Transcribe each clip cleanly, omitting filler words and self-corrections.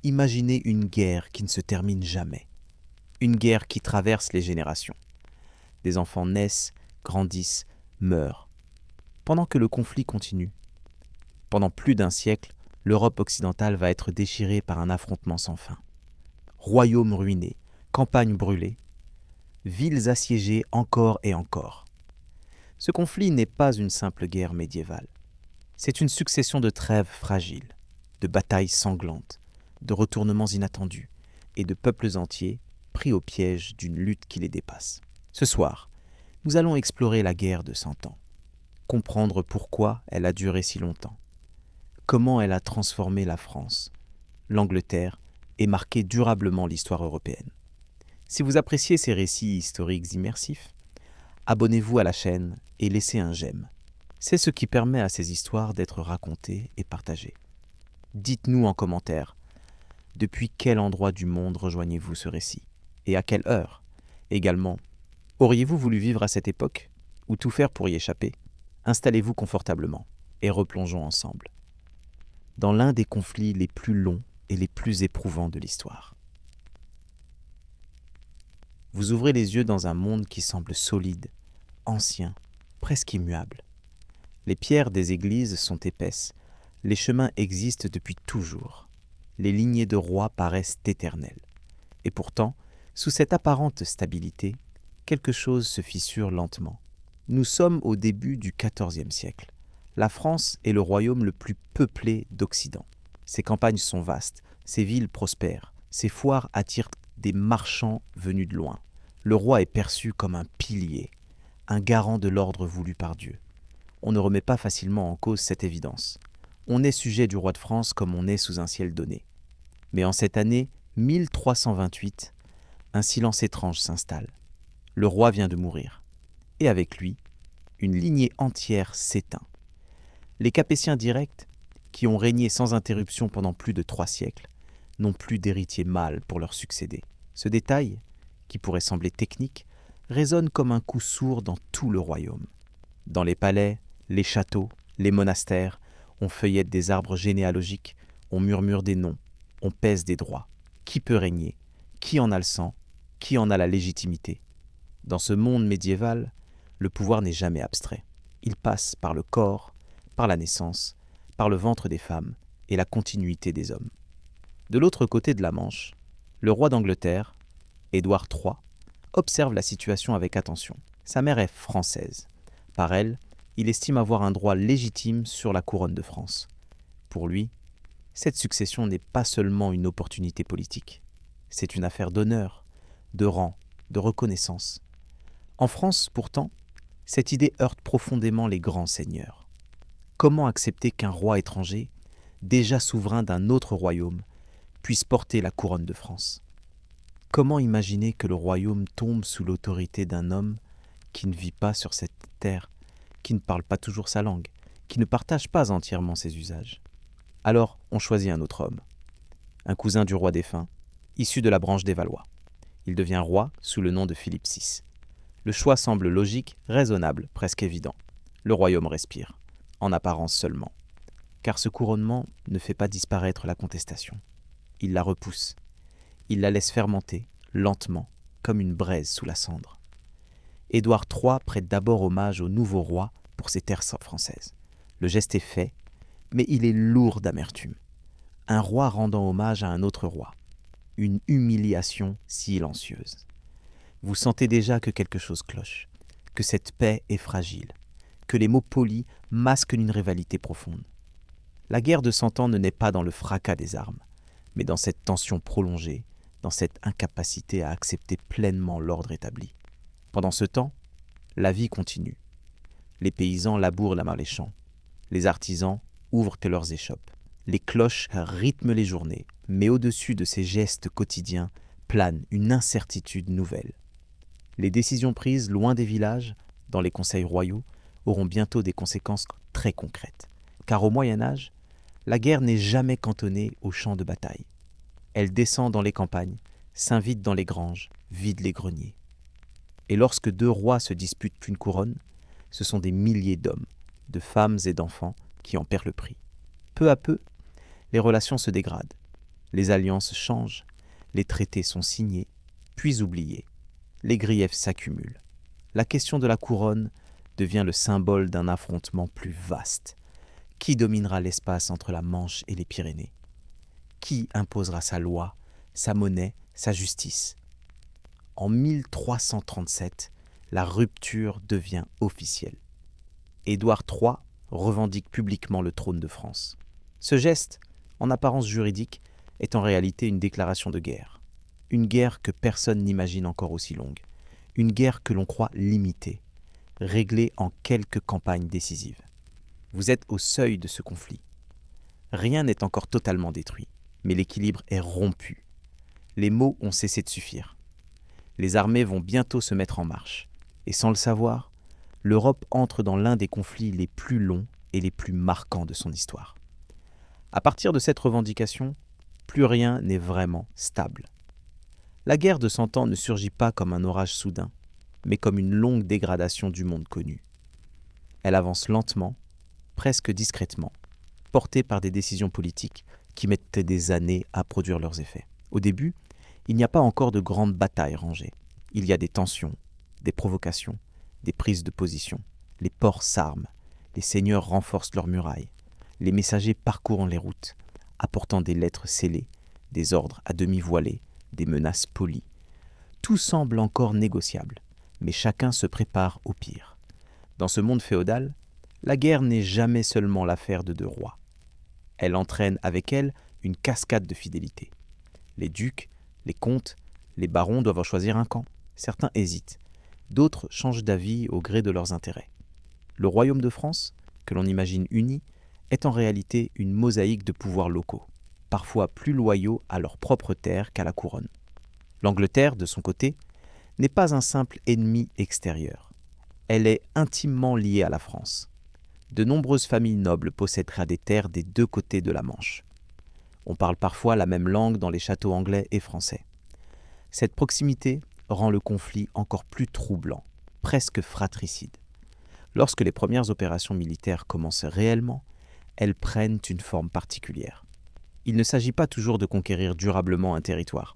Imaginez une guerre qui ne se termine jamais. Une guerre qui traverse les générations. Des enfants naissent, grandissent, meurent. Pendant que le conflit continue, pendant plus d'un siècle, l'Europe occidentale va être déchirée par un affrontement sans fin. Royaumes ruinés, campagnes brûlées, villes assiégées encore et encore. Ce conflit n'est pas une simple guerre médiévale. C'est une succession de trêves fragiles, de batailles sanglantes, de retournements inattendus et de peuples entiers pris au piège d'une lutte qui les dépasse. Ce soir, nous allons explorer la guerre de 100 ans, comprendre pourquoi elle a duré si longtemps, comment elle a transformé la France, l'Angleterre et marqué durablement l'histoire européenne. Si vous appréciez ces récits historiques immersifs, abonnez-vous à la chaîne et laissez un j'aime. C'est ce qui permet à ces histoires d'être racontées et partagées. Dites-nous en commentaire, depuis quel endroit du monde rejoignez-vous ce récit et à quelle heure? Également, auriez-vous voulu vivre à cette époque ou tout faire pour y échapper? Installez-vous confortablement et replongeons ensemble dans l'un des conflits les plus longs et les plus éprouvants de l'histoire. Vous ouvrez les yeux dans un monde qui semble solide, ancien, presque immuable. Les pierres des églises sont épaisses, les chemins existent depuis toujours. Les lignées de rois paraissent éternelles. Et pourtant, sous cette apparente stabilité, quelque chose se fissure lentement. Nous sommes au début du XIVe siècle. La France est le royaume le plus peuplé d'Occident. Ses campagnes sont vastes, ses villes prospèrent, ses foires attirent des marchands venus de loin. Le roi est perçu comme un pilier, un garant de l'ordre voulu par Dieu. On ne remet pas facilement en cause cette évidence. On est sujet du roi de France comme on est sous un ciel donné. Mais en cette année 1328, un silence étrange s'installe. Le roi vient de mourir. Et avec lui, une lignée entière s'éteint. Les Capétiens directs, qui ont régné sans interruption pendant plus de 3 siècles, n'ont plus d'héritier mâle pour leur succéder. Ce détail, qui pourrait sembler technique, résonne comme un coup sourd dans tout le royaume. Dans les palais, les châteaux, les monastères, on feuillette des arbres généalogiques, on murmure des noms, on pèse des droits. Qui peut régner? Qui en a le sang? Qui en a la légitimité? Dans ce monde médiéval, le pouvoir n'est jamais abstrait. Il passe par le corps, par la naissance, par le ventre des femmes et la continuité des hommes. De l'autre côté de la Manche, le roi d'Angleterre, Édouard III, observe la situation avec attention. Sa mère est française. Par elle, il estime avoir un droit légitime sur la couronne de France. Pour lui, cette succession n'est pas seulement une opportunité politique. C'est une affaire d'honneur, de rang, de reconnaissance. En France, pourtant, cette idée heurte profondément les grands seigneurs. Comment accepter qu'un roi étranger, déjà souverain d'un autre royaume, puisse porter la couronne de France? Comment imaginer que le royaume tombe sous l'autorité d'un homme qui ne vit pas sur cette terre, qui ne parle pas toujours sa langue, qui ne partage pas entièrement ses usages? Alors, on choisit un autre homme, un cousin du roi défunt, issu de la branche des Valois. Il devient roi sous le nom de Philippe VI. Le choix semble logique, raisonnable, presque évident. Le royaume respire, en apparence seulement, car ce couronnement ne fait pas disparaître la contestation. Il la repousse. Il la laisse fermenter, lentement, comme une braise sous la cendre. Édouard III prête d'abord hommage au nouveau roi pour ses terres françaises. Le geste est fait, mais il est lourd d'amertume. Un roi rendant hommage à un autre roi. Une humiliation silencieuse. Vous sentez déjà que quelque chose cloche, que cette paix est fragile, que les mots polis masquent une rivalité profonde. La guerre de 100 ans ne naît pas dans le fracas des armes, mais dans cette tension prolongée, dans cette incapacité à accepter pleinement l'ordre établi. Pendant ce temps, la vie continue. Les paysans labourent les champs. Les artisans ouvrent leurs échoppes. Les cloches rythment les journées, mais au-dessus de ces gestes quotidiens plane une incertitude nouvelle. Les décisions prises loin des villages, dans les conseils royaux, auront bientôt des conséquences très concrètes. Car au Moyen-Âge, la guerre n'est jamais cantonnée aux champs de bataille. Elle descend dans les campagnes, s'invite dans les granges, vide les greniers. Et lorsque 2 rois se disputent une couronne, ce sont des milliers d'hommes, de femmes et d'enfants qui en perdent le prix. Peu à peu, les relations se dégradent. Les alliances changent, les traités sont signés, puis oubliés. Les griefs s'accumulent. La question de la couronne devient le symbole d'un affrontement plus vaste. Qui dominera l'espace entre la Manche et les Pyrénées? Qui imposera sa loi, sa monnaie, sa justice? En 1337, la rupture devient officielle. Édouard III revendique publiquement le trône de France. Ce geste, en apparence juridique, est en réalité une déclaration de guerre. Une guerre que personne n'imagine encore aussi longue. Une guerre que l'on croit limitée, réglée en quelques campagnes décisives. Vous êtes au seuil de ce conflit. Rien n'est encore totalement détruit, mais l'équilibre est rompu. Les mots ont cessé de suffire. Les armées vont bientôt se mettre en marche. Et sans le savoir, l'Europe entre dans l'un des conflits les plus longs et les plus marquants de son histoire. À partir de cette revendication, plus rien n'est vraiment stable. La guerre de 100 ans ne surgit pas comme un orage soudain, mais comme une longue dégradation du monde connu. Elle avance lentement, presque discrètement, portée par des décisions politiques qui mettent des années à produire leurs effets. Au début, il n'y a pas encore de grandes batailles rangées. Il y a des tensions, des provocations, des prises de position. Les ports s'arment, les seigneurs renforcent leurs murailles, les messagers parcourent les routes, apportant des lettres scellées, des ordres à demi voilés, des menaces polies. Tout semble encore négociable, mais chacun se prépare au pire. Dans ce monde féodal, la guerre n'est jamais seulement l'affaire de deux rois. Elle entraîne avec elle une cascade de fidélité. Les ducs, les comtes, les barons doivent en choisir un camp. Certains hésitent, d'autres changent d'avis au gré de leurs intérêts. Le royaume de France, que l'on imagine uni, est en réalité une mosaïque de pouvoirs locaux, parfois plus loyaux à leur propre terre qu'à la couronne. L'Angleterre, de son côté, n'est pas un simple ennemi extérieur. Elle est intimement liée à la France. De nombreuses familles nobles posséderaient des terres des deux côtés de la Manche. On parle parfois la même langue dans les châteaux anglais et français. Cette proximité rend le conflit encore plus troublant, presque fratricide. Lorsque les premières opérations militaires commencent réellement, elles prennent une forme particulière. Il ne s'agit pas toujours de conquérir durablement un territoire,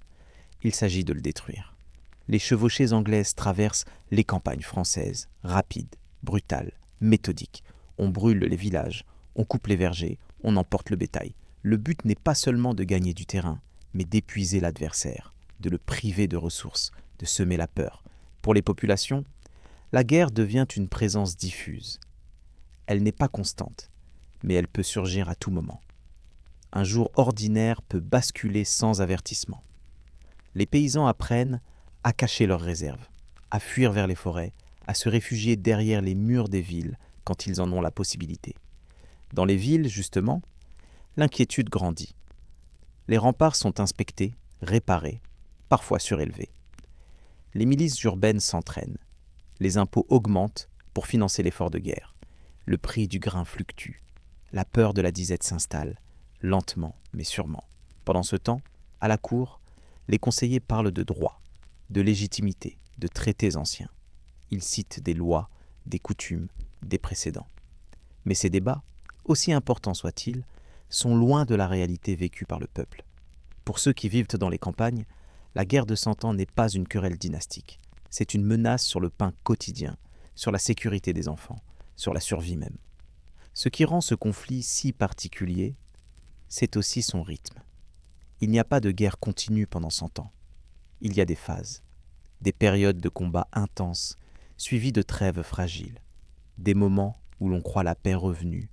il s'agit de le détruire. Les chevauchées anglaises traversent les campagnes françaises, rapides, brutales, méthodiques. On brûle les villages, on coupe les vergers, on emporte le bétail. Le but n'est pas seulement de gagner du terrain, mais d'épuiser l'adversaire, de le priver de ressources, de semer la peur. Pour les populations, la guerre devient une présence diffuse. Elle n'est pas constante, mais elle peut surgir à tout moment. Un jour ordinaire peut basculer sans avertissement. Les paysans apprennent à cacher leurs réserves, à fuir vers les forêts, à se réfugier derrière les murs des villes quand ils en ont la possibilité. Dans les villes, justement, l'inquiétude grandit. Les remparts sont inspectés, réparés, parfois surélevés. Les milices urbaines s'entraînent. Les impôts augmentent pour financer l'effort de guerre. Le prix du grain fluctue. La peur de la disette s'installe, lentement mais sûrement. Pendant ce temps, à la cour, les conseillers parlent de droit, de légitimité, de traités anciens. Ils citent des lois, des coutumes, des précédents. Mais ces débats, aussi importants soient-ils, sont loin de la réalité vécue par le peuple. Pour ceux qui vivent dans les campagnes, la guerre de 100 ans n'est pas une querelle dynastique. C'est une menace sur le pain quotidien, sur la sécurité des enfants, sur la survie même. Ce qui rend ce conflit si particulier, c'est aussi son rythme. Il n'y a pas de guerre continue pendant 100 ans. Il y a des phases, des périodes de combats intenses, suivies de trêves fragiles, des moments où l'on croit la paix revenue,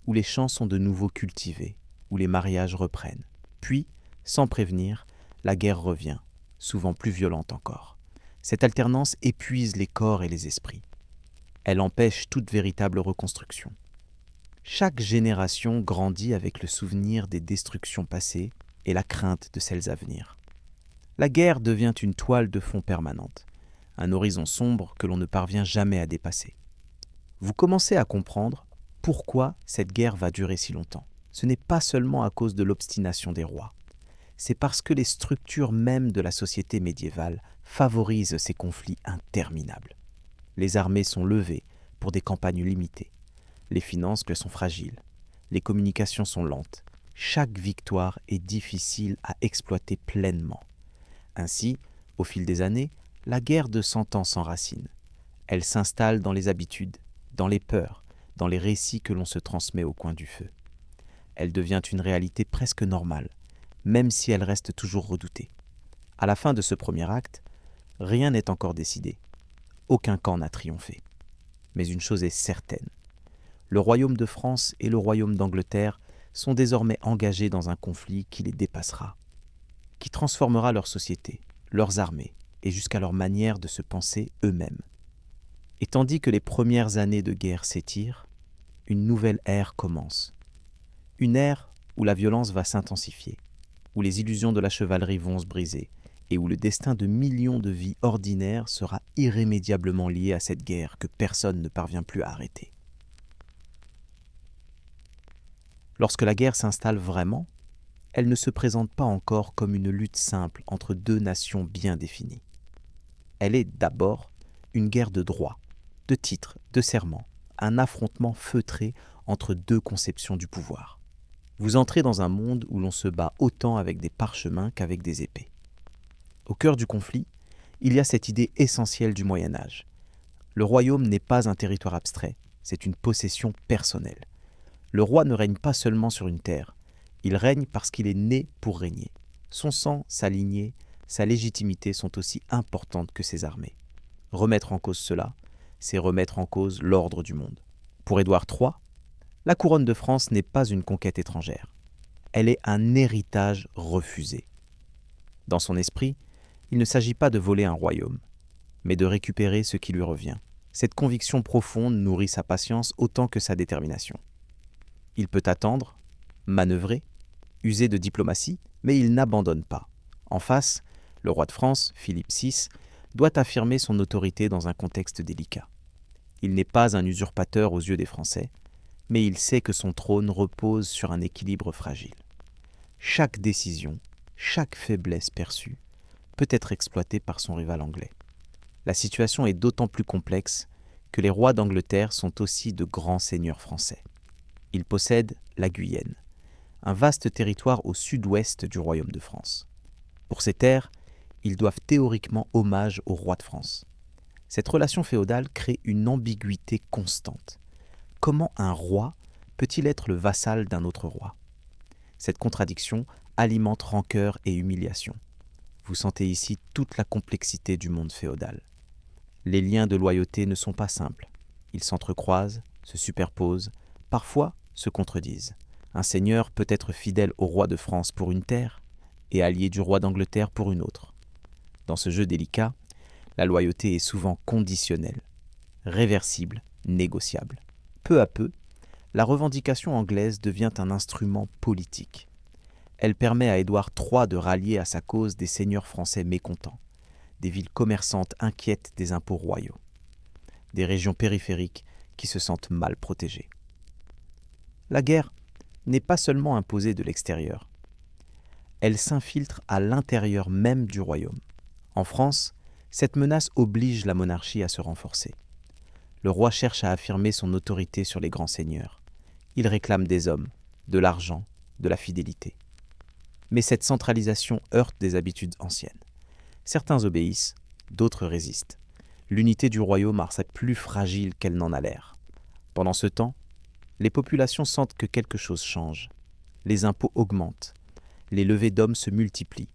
où les champs sont de nouveau cultivés, où les mariages reprennent. Puis, sans prévenir, la guerre revient, souvent plus violente encore. Cette alternance épuise les corps et les esprits. Elle empêche toute véritable reconstruction. Chaque génération grandit avec le souvenir des destructions passées et la crainte de celles à venir. La guerre devient une toile de fond permanente, un horizon sombre que l'on ne parvient jamais à dépasser. Vous commencez à comprendre pourquoi cette guerre va durer si longtemps. Ce n'est pas seulement à cause de l'obstination des rois. C'est parce que les structures mêmes de la société médiévale favorisent ces conflits interminables. Les armées sont levées pour des campagnes limitées. Les finances sont fragiles. Les communications sont lentes. chaque victoire est difficile à exploiter pleinement. Ainsi, au fil des années, la guerre de 100 ans s'enracine. Elle s'installe dans les habitudes, dans les peurs, dans les récits que l'on se transmet au coin du feu. Elle devient une réalité presque normale, même si elle reste toujours redoutée. À la fin de ce premier acte, rien n'est encore décidé. Aucun camp n'a triomphé. Mais une chose est certaine. Le royaume de France et le royaume d'Angleterre sont désormais engagés dans un conflit qui les dépassera, qui transformera leur société, leurs armées et jusqu'à leur manière de se penser eux-mêmes. Et tandis que les premières années de guerre s'étirent, une nouvelle ère commence. Une ère où la violence va s'intensifier, où les illusions de la chevalerie vont se briser et où le destin de millions de vies ordinaires sera irrémédiablement lié à cette guerre que personne ne parvient plus à arrêter. Lorsque la guerre s'installe vraiment, elle ne se présente pas encore comme une lutte simple entre deux nations bien définies. Elle est d'abord une guerre de droit, de titres, de serments, un affrontement feutré entre deux conceptions du pouvoir. Vous entrez dans un monde où l'on se bat autant avec des parchemins qu'avec des épées. Au cœur du conflit, il y a cette idée essentielle du Moyen Âge. Le royaume n'est pas un territoire abstrait, c'est une possession personnelle. Le roi ne règne pas seulement sur une terre, il règne parce qu'il est né pour régner. Son sang, sa lignée, sa légitimité sont aussi importantes que ses armées. Remettre en cause cela, c'est remettre en cause l'ordre du monde. Pour Édouard III, la couronne de France n'est pas une conquête étrangère. Elle est un héritage refusé. Dans son esprit, il ne s'agit pas de voler un royaume, mais de récupérer ce qui lui revient. Cette conviction profonde nourrit sa patience autant que sa détermination. Il peut attendre, manœuvrer, user de diplomatie, mais il n'abandonne pas. En face, le roi de France, Philippe VI, doit affirmer son autorité dans un contexte délicat. Il n'est pas un usurpateur aux yeux des Français, mais il sait que son trône repose sur un équilibre fragile. Chaque décision, chaque faiblesse perçue, peut être exploitée par son rival anglais. La situation est d'autant plus complexe que les rois d'Angleterre sont aussi de grands seigneurs français. Ils possèdent la Guyenne, un vaste territoire au sud-ouest du royaume de France. Pour ces terres, ils doivent théoriquement hommage au roi de France. Cette relation féodale crée une ambiguïté constante. Comment un roi peut-il être le vassal d'un autre roi ? Cette contradiction alimente rancœur et humiliation. Vous sentez ici toute la complexité du monde féodal. Les liens de loyauté ne sont pas simples. Ils s'entrecroisent, se superposent, parfois se contredisent. Un seigneur peut être fidèle au roi de France pour une terre et allié du roi d'Angleterre pour une autre. Dans ce jeu délicat, la loyauté est souvent conditionnelle, réversible, négociable. Peu à peu, la revendication anglaise devient un instrument politique. Elle permet à Édouard III de rallier à sa cause des seigneurs français mécontents, des villes commerçantes inquiètes des impôts royaux, des régions périphériques qui se sentent mal protégées. La guerre n'est pas seulement imposée de l'extérieur. Elle s'infiltre à l'intérieur même du royaume. En France, cette menace oblige la monarchie à se renforcer. Le roi cherche à affirmer son autorité sur les grands seigneurs. Il réclame des hommes, de l'argent, de la fidélité. Mais cette centralisation heurte des habitudes anciennes. Certains obéissent, d'autres résistent. L'unité du royaume paraît plus fragile qu'elle n'en a l'air. Pendant ce temps, les populations sentent que quelque chose change. Les impôts augmentent. Les levées d'hommes se multiplient.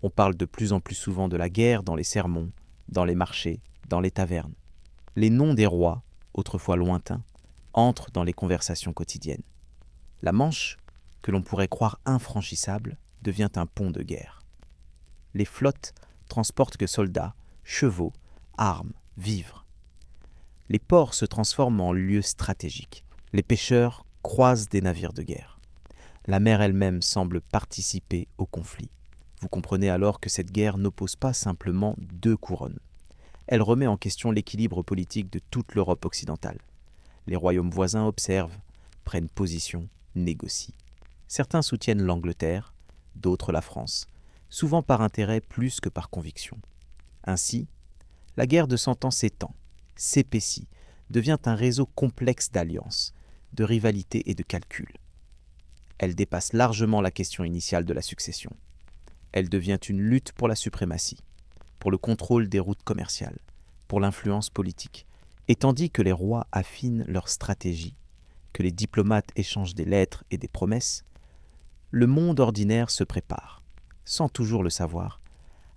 On parle de plus en plus souvent de la guerre dans les sermons, dans les marchés, dans les tavernes. Les noms des rois, autrefois lointains, entrent dans les conversations quotidiennes. La Manche, que l'on pourrait croire infranchissable, devient un pont de guerre. Les flottes transportent que soldats, chevaux, armes, vivres. Les ports se transforment en lieux stratégiques. Les pêcheurs croisent des navires de guerre. La mer elle-même semble participer au conflit. Vous comprenez alors que cette guerre n'oppose pas simplement deux couronnes. Elle remet en question l'équilibre politique de toute l'Europe occidentale. Les royaumes voisins observent, prennent position, négocient. Certains soutiennent l'Angleterre, d'autres la France, souvent par intérêt plus que par conviction. Ainsi, la guerre de 100 ans s'étend, s'épaissit, devient un réseau complexe d'alliances, de rivalités et de calculs. Elle dépasse largement la question initiale de la succession. Elle devient une lutte pour la suprématie, pour le contrôle des routes commerciales, pour l'influence politique. Et tandis que les rois affinent leur stratégie, que les diplomates échangent des lettres et des promesses, le monde ordinaire se prépare, sans toujours le savoir,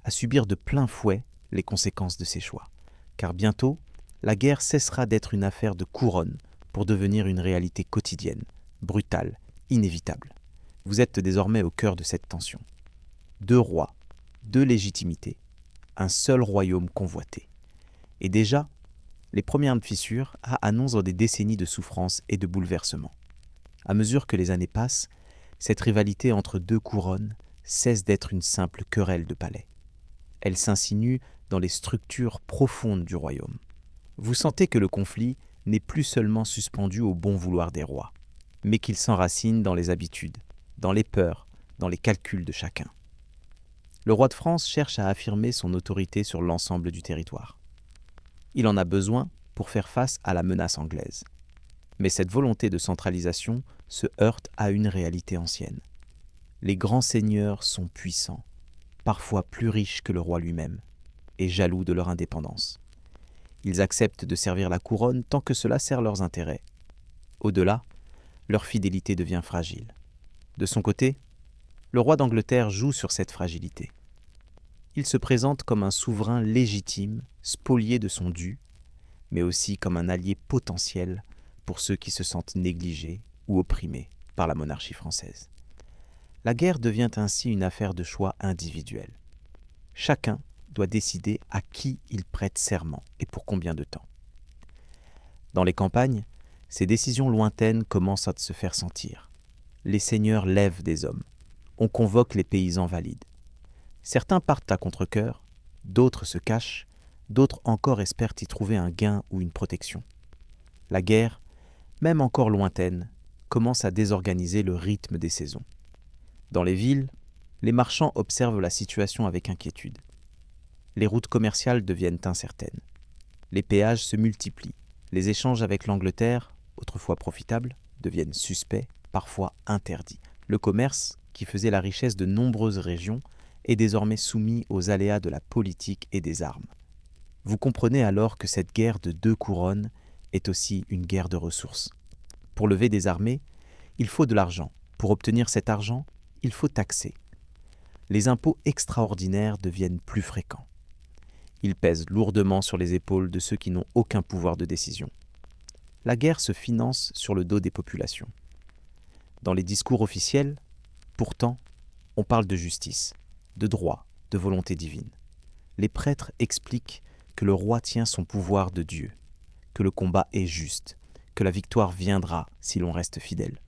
à subir de plein fouet les conséquences de ses choix. Car bientôt, la guerre cessera d'être une affaire de couronne pour devenir une réalité quotidienne, brutale, inévitable. Vous êtes désormais au cœur de cette tension. 2 rois, 2 légitimités, un seul royaume convoité. Et déjà, les premières fissures annoncent des décennies de souffrance et de bouleversements. À mesure que les années passent, cette rivalité entre 2 couronnes cesse d'être une simple querelle de palais. Elle s'insinue dans les structures profondes du royaume. Vous sentez que le conflit n'est plus seulement suspendu au bon vouloir des rois, mais qu'il s'enracine dans les habitudes, dans les peurs, dans les calculs de chacun. Le roi de France cherche à affirmer son autorité sur l'ensemble du territoire. Il en a besoin pour faire face à la menace anglaise. Mais cette volonté de centralisation se heurte à une réalité ancienne. Les grands seigneurs sont puissants, parfois plus riches que le roi lui-même, et jaloux de leur indépendance. Ils acceptent de servir la couronne tant que cela sert leurs intérêts. Au-delà, leur fidélité devient fragile. De son côté, le roi d'Angleterre joue sur cette fragilité. Il se présente comme un souverain légitime, spolié de son dû, mais aussi comme un allié potentiel pour ceux qui se sentent négligés ou opprimés par la monarchie française. La guerre devient ainsi une affaire de choix individuel. Chacun doit décider à qui il prête serment et pour combien de temps. Dans les campagnes, ces décisions lointaines commencent à se faire sentir. Les seigneurs lèvent des hommes. On convoque les paysans valides. Certains partent à contre-cœur, d'autres se cachent, d'autres encore espèrent y trouver un gain ou une protection. La guerre, même encore lointaine, commence à désorganiser le rythme des saisons. Dans les villes, les marchands observent la situation avec inquiétude. Les routes commerciales deviennent incertaines. Les péages se multiplient. Les échanges avec l'Angleterre, autrefois profitables, deviennent suspects, parfois interdits. Le commerce, qui faisait la richesse de nombreuses régions, est désormais soumis aux aléas de la politique et des armes. Vous comprenez alors que cette guerre de 2 couronnes est aussi une guerre de ressources. Pour lever des armées, il faut de l'argent. Pour obtenir cet argent, il faut taxer. Les impôts extraordinaires deviennent plus fréquents. Ils pèsent lourdement sur les épaules de ceux qui n'ont aucun pouvoir de décision. La guerre se finance sur le dos des populations. Dans les discours officiels, pourtant, on parle de justice, de droit, de volonté divine. Les prêtres expliquent que le roi tient son pouvoir de Dieu, que le combat est juste, que la victoire viendra si l'on reste fidèle.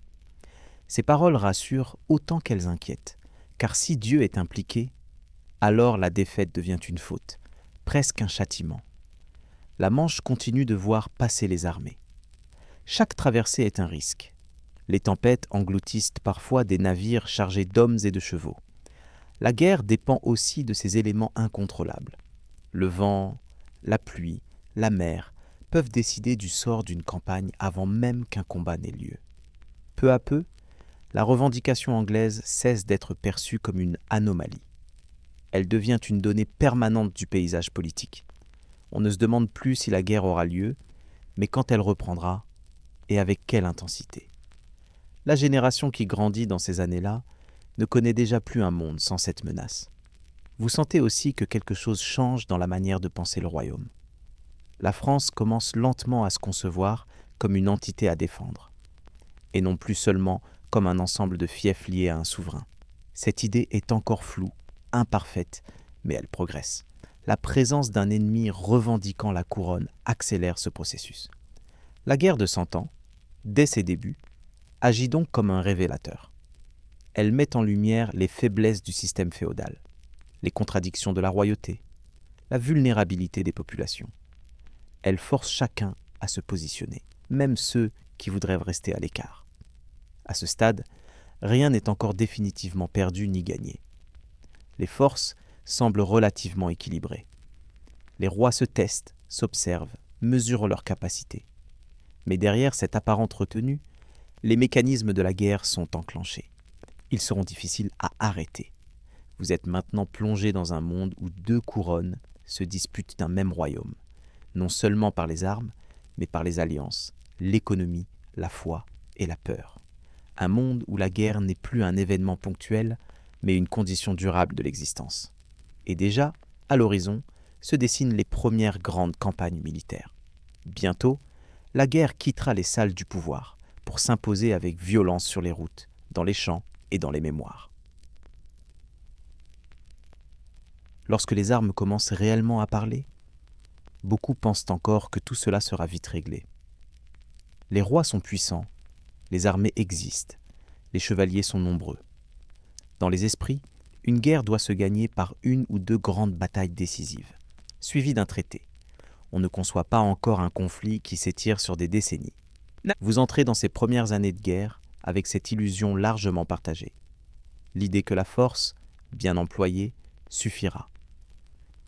Ces paroles rassurent autant qu'elles inquiètent, car si Dieu est impliqué, alors la défaite devient une faute, presque un châtiment. La Manche continue de voir passer les armées. Chaque traversée est un risque. Les tempêtes engloutissent parfois des navires chargés d'hommes et de chevaux. La guerre dépend aussi de ces éléments incontrôlables. Le vent, la pluie, la mer peuvent décider du sort d'une campagne avant même qu'un combat n'ait lieu. Peu à peu, la revendication anglaise cesse d'être perçue comme une anomalie. Elle devient une donnée permanente du paysage politique. On ne se demande plus si la guerre aura lieu, mais quand elle reprendra et avec quelle intensité. La génération qui grandit dans ces années-là ne connaît déjà plus un monde sans cette menace. Vous sentez aussi que quelque chose change dans la manière de penser le royaume. La France commence lentement à se concevoir comme une entité à défendre, et non plus seulement comme un ensemble de fiefs liés à un souverain. Cette idée est encore floue, imparfaite, mais elle progresse. La présence d'un ennemi revendiquant la couronne accélère ce processus. La guerre de 100 ans, dès ses débuts, agit donc comme un révélateur. Elle met en lumière les faiblesses du système féodal, les contradictions de la royauté, la vulnérabilité des populations. Elle force chacun à se positionner, même ceux qui voudraient rester à l'écart. À ce stade, rien n'est encore définitivement perdu ni gagné. Les forces semblent relativement équilibrées. Les rois se testent, s'observent, mesurent leurs capacités. Mais derrière cette apparente retenue, Les mécanismes de la guerre sont enclenchés. Ils seront difficiles à arrêter. Vous êtes maintenant plongé dans un monde où deux couronnes se disputent un même royaume, non seulement par les armes, mais par les alliances, l'économie, la foi et la peur. Un monde où la guerre n'est plus un événement ponctuel, mais une condition durable de l'existence. Et déjà, à l'horizon, se dessinent les premières grandes campagnes militaires. Bientôt, la guerre quittera les salles du pouvoir pour s'imposer avec violence sur les routes, dans les champs et dans les mémoires. Lorsque les armes commencent réellement à parler, beaucoup pensent encore que tout cela sera vite réglé. Les rois sont puissants, les armées existent, les chevaliers sont nombreux. Dans les esprits, une guerre doit se gagner par une ou deux grandes batailles décisives, suivies d'un traité. On ne conçoit pas encore un conflit qui s'étire sur des décennies. Vous entrez dans ces premières années de guerre avec cette illusion largement partagée. L'idée que la force, bien employée, suffira.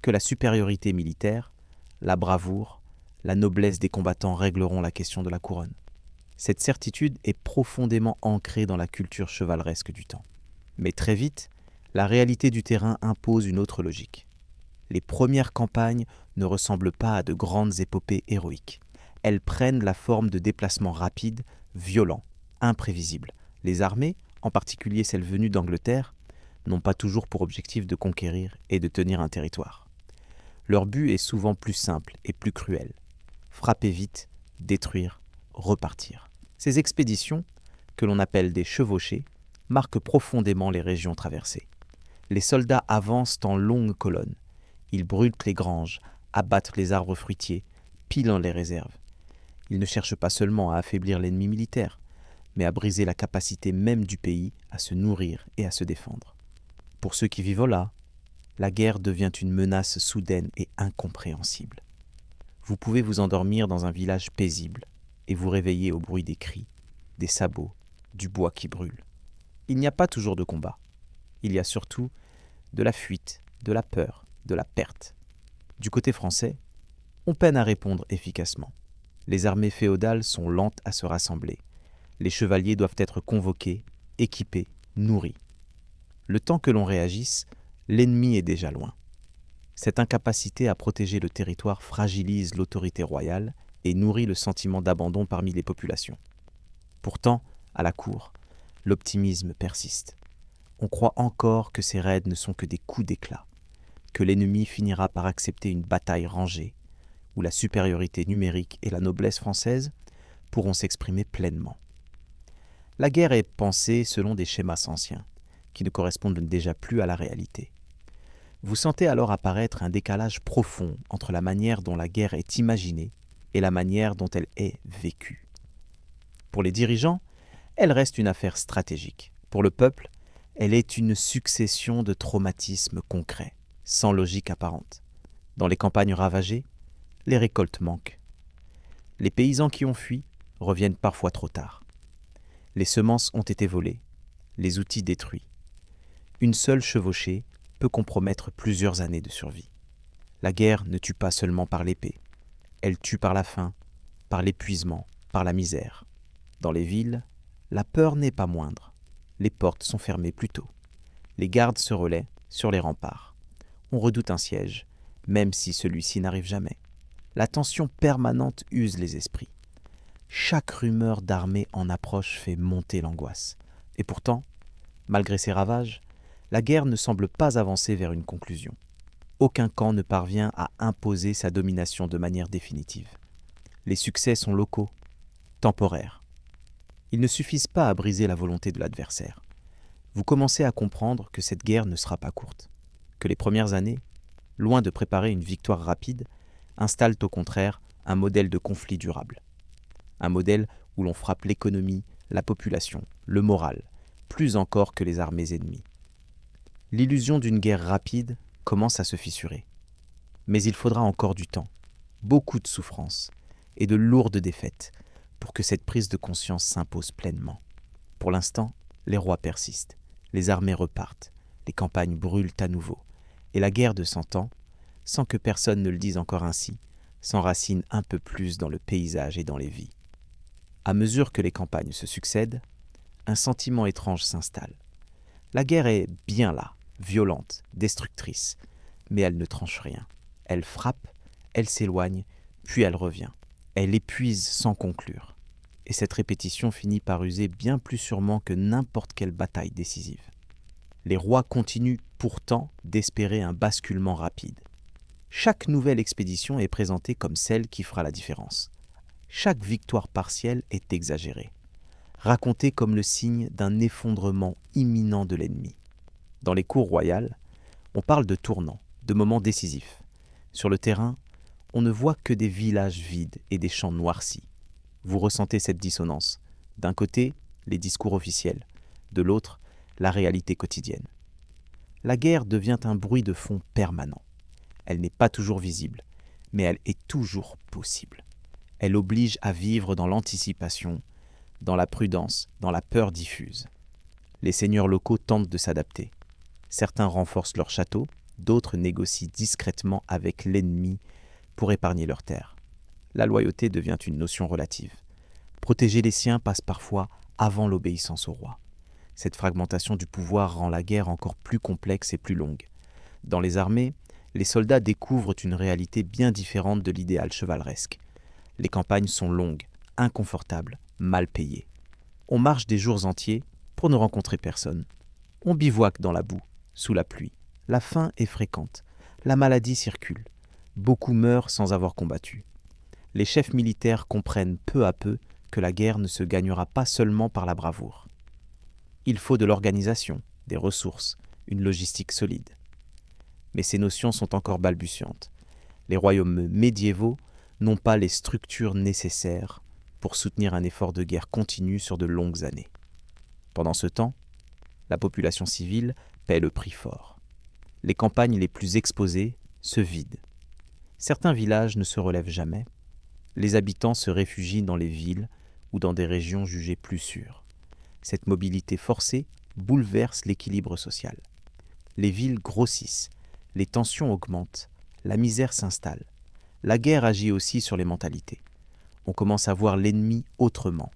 Que la supériorité militaire, la bravoure, la noblesse des combattants régleront la question de la couronne. Cette certitude est profondément ancrée dans la culture chevaleresque du temps. Mais très vite, la réalité du terrain impose une autre logique. Les premières campagnes ne ressemblent pas à de grandes épopées héroïques. Elles prennent la forme de déplacements rapides, violents, imprévisibles. Les armées, en particulier celles venues d'Angleterre, n'ont pas toujours pour objectif de conquérir et de tenir un territoire. Leur but est souvent plus simple et plus cruel. Frapper vite, détruire, repartir. Ces expéditions, que l'on appelle des chevauchées, marquent profondément les régions traversées. Les soldats avancent en longues colonnes. Ils brûlent les granges, abattent les arbres fruitiers, pilent les réserves. Ils ne cherchent pas seulement à affaiblir l'ennemi militaire, mais à briser la capacité même du pays à se nourrir et à se défendre. Pour ceux qui vivent là, la guerre devient une menace soudaine et incompréhensible. Vous pouvez vous endormir dans un village paisible et vous réveiller au bruit des cris, des sabots, du bois qui brûle. Il n'y a pas toujours de combat. Il y a surtout de la fuite, de la peur, de la perte. Du côté français, on peine à répondre efficacement. Les armées féodales sont lentes à se rassembler. Les chevaliers doivent être convoqués, équipés, nourris. Le temps que l'on réagisse, l'ennemi est déjà loin. Cette incapacité à protéger le territoire fragilise l'autorité royale et nourrit le sentiment d'abandon parmi les populations. Pourtant, à la cour, l'optimisme persiste. On croit encore que ces raids ne sont que des coups d'éclat, que l'ennemi finira par accepter une bataille rangée, où la supériorité numérique et la noblesse française pourront s'exprimer pleinement. La guerre est pensée selon des schémas anciens, qui ne correspondent déjà plus à la réalité. Vous sentez alors apparaître un décalage profond entre la manière dont la guerre est imaginée et la manière dont elle est vécue. Pour les dirigeants, elle reste une affaire stratégique. Pour le peuple, elle est une succession de traumatismes concrets, sans logique apparente. Dans les campagnes ravagées, les récoltes manquent. Les paysans qui ont fui reviennent parfois trop tard. Les semences ont été volées, les outils détruits. Une seule chevauchée peut compromettre plusieurs années de survie. La guerre ne tue pas seulement par l'épée. Elle tue par la faim, par l'épuisement, par la misère. Dans les villes, la peur n'est pas moindre. Les portes sont fermées plus tôt. Les gardes se relaient sur les remparts. On redoute un siège, même si celui-ci n'arrive jamais. La tension permanente use les esprits. Chaque rumeur d'armée en approche fait monter l'angoisse. Et pourtant, malgré ces ravages, la guerre ne semble pas avancer vers une conclusion. Aucun camp ne parvient à imposer sa domination de manière définitive. Les succès sont locaux, temporaires. Ils ne suffisent pas à briser la volonté de l'adversaire. Vous commencez à comprendre que cette guerre ne sera pas courte, que les premières années, loin de préparer une victoire rapide, installent au contraire un modèle de conflit durable. Un modèle où l'on frappe l'économie, la population, le moral, plus encore que les armées ennemies. L'illusion d'une guerre rapide commence à se fissurer. Mais il faudra encore du temps, beaucoup de souffrances et de lourdes défaites pour que cette prise de conscience s'impose pleinement. Pour l'instant, les rois persistent, les armées repartent, les campagnes brûlent à nouveau, et la guerre de 100 ans, sans que personne ne le dise encore ainsi, s'enracine un peu plus dans le paysage et dans les vies. À mesure que les campagnes se succèdent, un sentiment étrange s'installe. La guerre est bien là, violente, destructrice, mais elle ne tranche rien. Elle frappe, elle s'éloigne, puis elle revient. Elle épuise sans conclure. Et cette répétition finit par user bien plus sûrement que n'importe quelle bataille décisive. Les rois continuent pourtant d'espérer un basculement rapide. Chaque nouvelle expédition est présentée comme celle qui fera la différence. Chaque victoire partielle est exagérée, racontée comme le signe d'un effondrement imminent de l'ennemi. Dans les cours royales, on parle de tournants, de moments décisifs. Sur le terrain, on ne voit que des villages vides et des champs noircis. Vous ressentez cette dissonance. D'un côté, les discours officiels, de l'autre, la réalité quotidienne. La guerre devient un bruit de fond permanent. Elle n'est pas toujours visible, mais elle est toujours possible. Elle oblige à vivre dans l'anticipation, dans la prudence, dans la peur diffuse. Les seigneurs locaux tentent de s'adapter. Certains renforcent leurs châteaux, d'autres négocient discrètement avec l'ennemi pour épargner leurs terres. La loyauté devient une notion relative. Protéger les siens passe parfois avant l'obéissance au roi. Cette fragmentation du pouvoir rend la guerre encore plus complexe et plus longue. Dans les armées, les soldats découvrent une réalité bien différente de l'idéal chevaleresque. Les campagnes sont longues, inconfortables, mal payées. On marche des jours entiers pour ne rencontrer personne. On bivouaque dans la boue, sous la pluie. La faim est fréquente. La maladie circule. Beaucoup meurent sans avoir combattu. Les chefs militaires comprennent peu à peu que la guerre ne se gagnera pas seulement par la bravoure. Il faut de l'organisation, des ressources, une logistique solide. Mais ces notions sont encore balbutiantes. Les royaumes médiévaux n'ont pas les structures nécessaires pour soutenir un effort de guerre continu sur de longues années. Pendant ce temps, la population civile paie le prix fort. Les campagnes les plus exposées se vident. Certains villages ne se relèvent jamais. Les habitants se réfugient dans les villes ou dans des régions jugées plus sûres. Cette mobilité forcée bouleverse l'équilibre social. Les villes grossissent, les tensions augmentent, la misère s'installe. La guerre agit aussi sur les mentalités. On commence à voir l'ennemi autrement.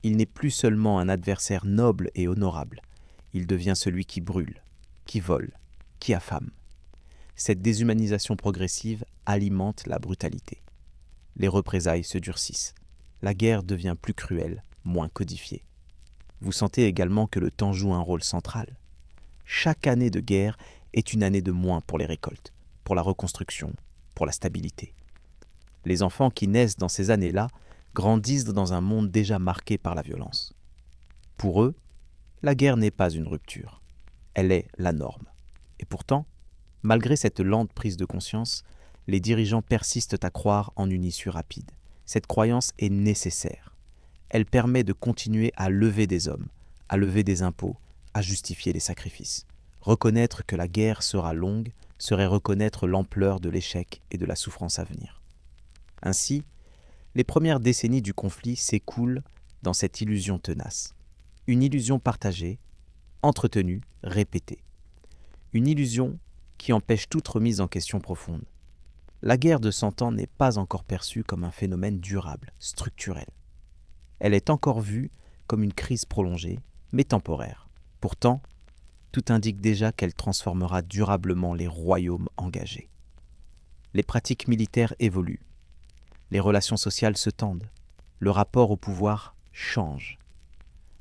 Il n'est plus seulement un adversaire noble et honorable. Il devient celui qui brûle, qui vole, qui affame. Cette déshumanisation progressive alimente la brutalité. Les représailles se durcissent. La guerre devient plus cruelle, moins codifiée. Vous sentez également que le temps joue un rôle central. Chaque année de guerre est une année de moins pour les récoltes, pour la reconstruction, pour la stabilité. Les enfants qui naissent dans ces années-là grandissent dans un monde déjà marqué par la violence. Pour eux, la guerre n'est pas une rupture, elle est la norme. Et pourtant, malgré cette lente prise de conscience, les dirigeants persistent à croire en une issue rapide. Cette croyance est nécessaire. Elle permet de continuer à lever des hommes, à lever des impôts, à justifier les sacrifices. Reconnaître que la guerre sera longue serait reconnaître l'ampleur de l'échec et de la souffrance à venir. Ainsi, les premières décennies du conflit s'écoulent dans cette illusion tenace. Une illusion partagée, entretenue, répétée. Une illusion qui empêche toute remise en question profonde. La guerre de 100 ans n'est pas encore perçue comme un phénomène durable, structurel. Elle est encore vue comme une crise prolongée, mais temporaire. Pourtant, tout indique déjà qu'elle transformera durablement les royaumes engagés. Les pratiques militaires évoluent. Les relations sociales se tendent. Le rapport au pouvoir change.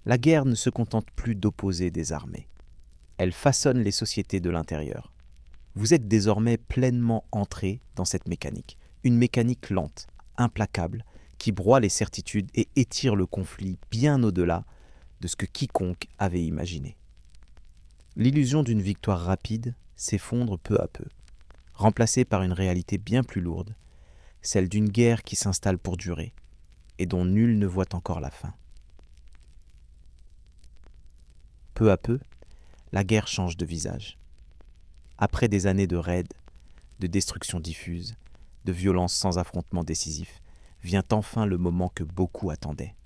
La guerre ne se contente plus d'opposer des armées. Elle façonne les sociétés de l'intérieur. Vous êtes désormais pleinement entré dans cette mécanique. Une mécanique lente, implacable, qui broie les certitudes et étire le conflit bien au-delà de ce que quiconque avait imaginé. L'illusion d'une victoire rapide s'effondre peu à peu, remplacée par une réalité bien plus lourde, celle d'une guerre qui s'installe pour durer et dont nul ne voit encore la fin. Peu à peu, la guerre change de visage. Après des années de raids, de destruction diffuse, de violence sans affrontement décisif, vient enfin le moment que beaucoup attendaient.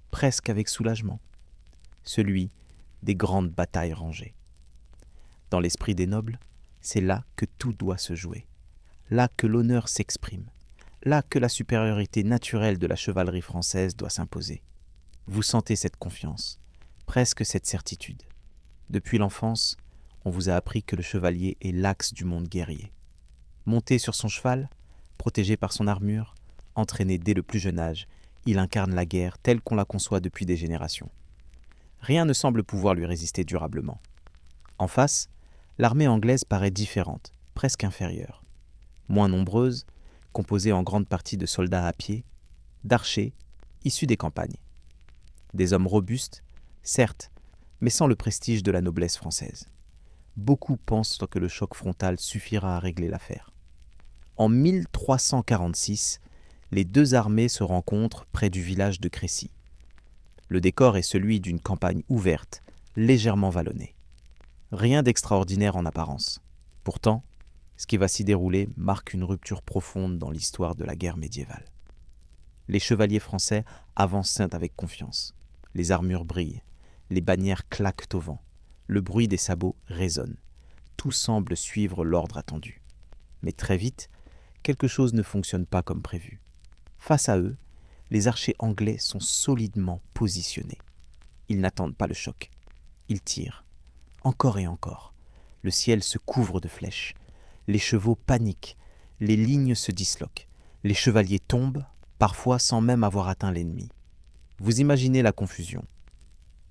Presque avec soulagement. Celui des grandes batailles rangées. Dans l'esprit des nobles, c'est là que tout doit se jouer. Là que l'honneur s'exprime. là que la supériorité naturelle de la chevalerie française doit s'imposer. Vous sentez cette confiance, presque cette certitude. Depuis l'enfance, on vous a appris que le chevalier est l'axe du monde guerrier. Monté sur son cheval, protégé par son armure, entraîné dès le plus jeune âge, il incarne la guerre telle qu'on la conçoit depuis des générations. Rien ne semble pouvoir lui résister durablement. En face, l'armée anglaise paraît différente, presque inférieure. Moins nombreuse, composée en grande partie de soldats à pied, d'archers, issus des campagnes. Des hommes robustes, certes, mais sans le prestige de la noblesse française. Beaucoup pensent que le choc frontal suffira à régler l'affaire. En 1346, les deux armées se rencontrent près du village de Crécy. Le décor est celui d'une campagne ouverte, légèrement vallonnée. Rien d'extraordinaire en apparence. Pourtant, ce qui va s'y dérouler marque une rupture profonde dans l'histoire de la guerre médiévale. Les chevaliers français avancent avec confiance. Les armures brillent, les bannières claquent au vent, le bruit des sabots résonne. Tout semble suivre l'ordre attendu. Mais très vite, quelque chose ne fonctionne pas comme prévu. Face à eux, les archers anglais sont solidement positionnés. Ils n'attendent pas le choc. Ils tirent, encore et encore. Le ciel se couvre de flèches. Les chevaux paniquent. Les lignes se disloquent. Les chevaliers tombent, parfois sans même avoir atteint l'ennemi. Vous imaginez la confusion.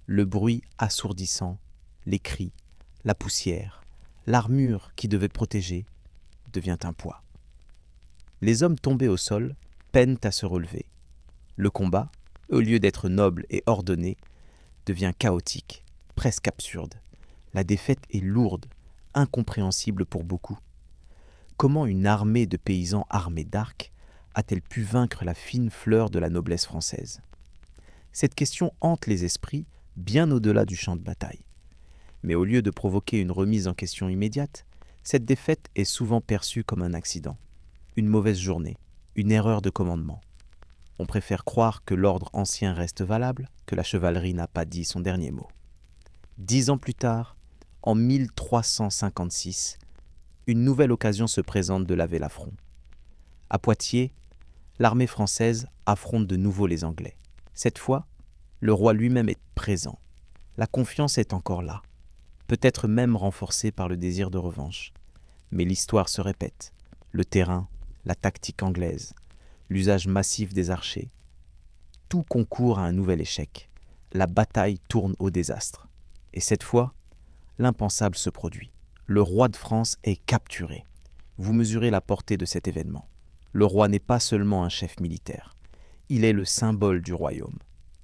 Le bruit assourdissant, les cris, la poussière, l'armure qui devait protéger devient un poids. Les hommes tombés au sol peinent à se relever. Le combat, au lieu d'être noble et ordonné, devient chaotique, presque absurde. La défaite est lourde, incompréhensible pour beaucoup. Comment une armée de paysans armés d'arcs a-t-elle pu vaincre la fine fleur de la noblesse française ? Cette question hante les esprits bien au-delà du champ de bataille. Mais au lieu de provoquer une remise en question immédiate, cette défaite est souvent perçue comme un accident, une mauvaise journée, une erreur de commandement. On préfère croire que l'ordre ancien reste valable, que la chevalerie n'a pas dit son dernier mot. 10 ans plus tard, en 1356, une nouvelle occasion se présente de laver l'affront. À Poitiers, l'armée française affronte de nouveau les Anglais. Cette fois, le roi lui-même est présent. La confiance est encore là, peut-être même renforcée par le désir de revanche. Mais l'histoire se répète. Le terrain, la tactique anglaise, l'usage massif des archers. Tout concourt à un nouvel échec. La bataille tourne au désastre. Et cette fois, l'impensable se produit. Le roi de France est capturé. Vous mesurez la portée de cet événement. Le roi n'est pas seulement un chef militaire. Il est le symbole du royaume,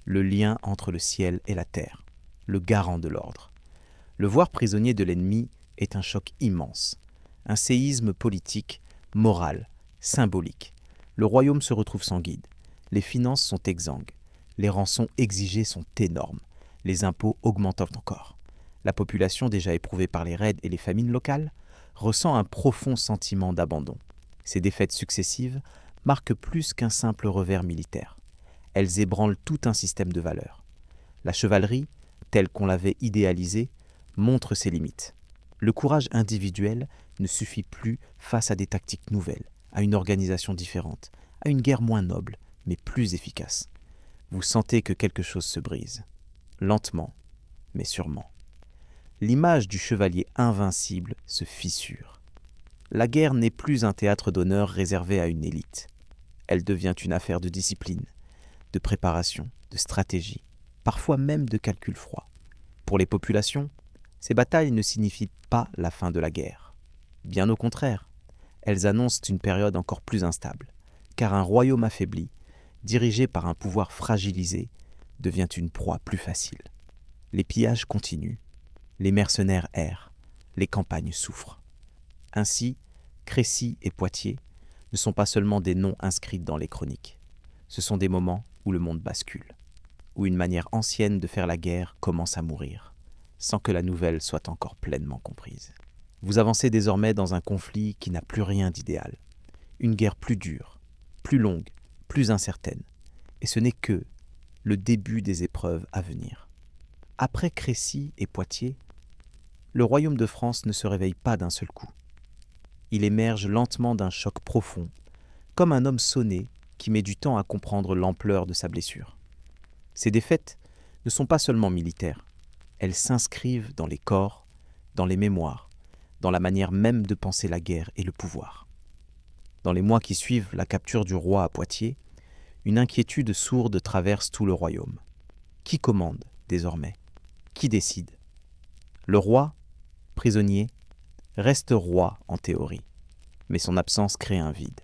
le lien entre le ciel et la terre, le garant de l'ordre. Le voir prisonnier de l'ennemi est un choc immense, un séisme politique, moral, symbolique. Le royaume se retrouve sans guide. Les finances sont exsangues. Les rançons exigées sont énormes. Les impôts augmentent encore. La population, déjà éprouvée par les raids et les famines locales, ressent un profond sentiment d'abandon. Ces défaites successives marquent plus qu'un simple revers militaire. Elles ébranlent tout un système de valeurs. La chevalerie, telle qu'on l'avait idéalisée, montre ses limites. Le courage individuel ne suffit plus face à des tactiques nouvelles, à une organisation différente, à une guerre moins noble, mais plus efficace. Vous sentez que quelque chose se brise, lentement, mais sûrement. L'image du chevalier invincible se fissure. La guerre n'est plus un théâtre d'honneur réservé à une élite. Elle devient une affaire de discipline, de préparation, de stratégie, parfois même de calcul froid. Pour les populations, ces batailles ne signifient pas la fin de la guerre. Bien au contraire, elles annoncent une période encore plus instable, car un royaume affaibli, dirigé par un pouvoir fragilisé, devient une proie plus facile. Les pillages continuent, les mercenaires errent, les campagnes souffrent. Ainsi, Crécy et Poitiers ne sont pas seulement des noms inscrits dans les chroniques. Ce sont des moments où le monde bascule, où une manière ancienne de faire la guerre commence à mourir, sans que la nouvelle soit encore pleinement comprise. Vous avancez désormais dans un conflit qui n'a plus rien d'idéal. Une guerre plus dure, plus longue, plus incertaine. Et ce n'est que le début des épreuves à venir. Après Crécy et Poitiers, le royaume de France ne se réveille pas d'un seul coup. Il émerge lentement d'un choc profond, comme un homme sonné qui met du temps à comprendre l'ampleur de sa blessure. Ces défaites ne sont pas seulement militaires, elles s'inscrivent dans les corps, dans les mémoires, dans la manière même de penser la guerre et le pouvoir. Dans les mois qui suivent la capture du roi à Poitiers, une inquiétude sourde traverse tout le royaume. Qui commande désormais? Qui décide? Le roi, prisonnier, reste roi en théorie, mais son absence crée un vide.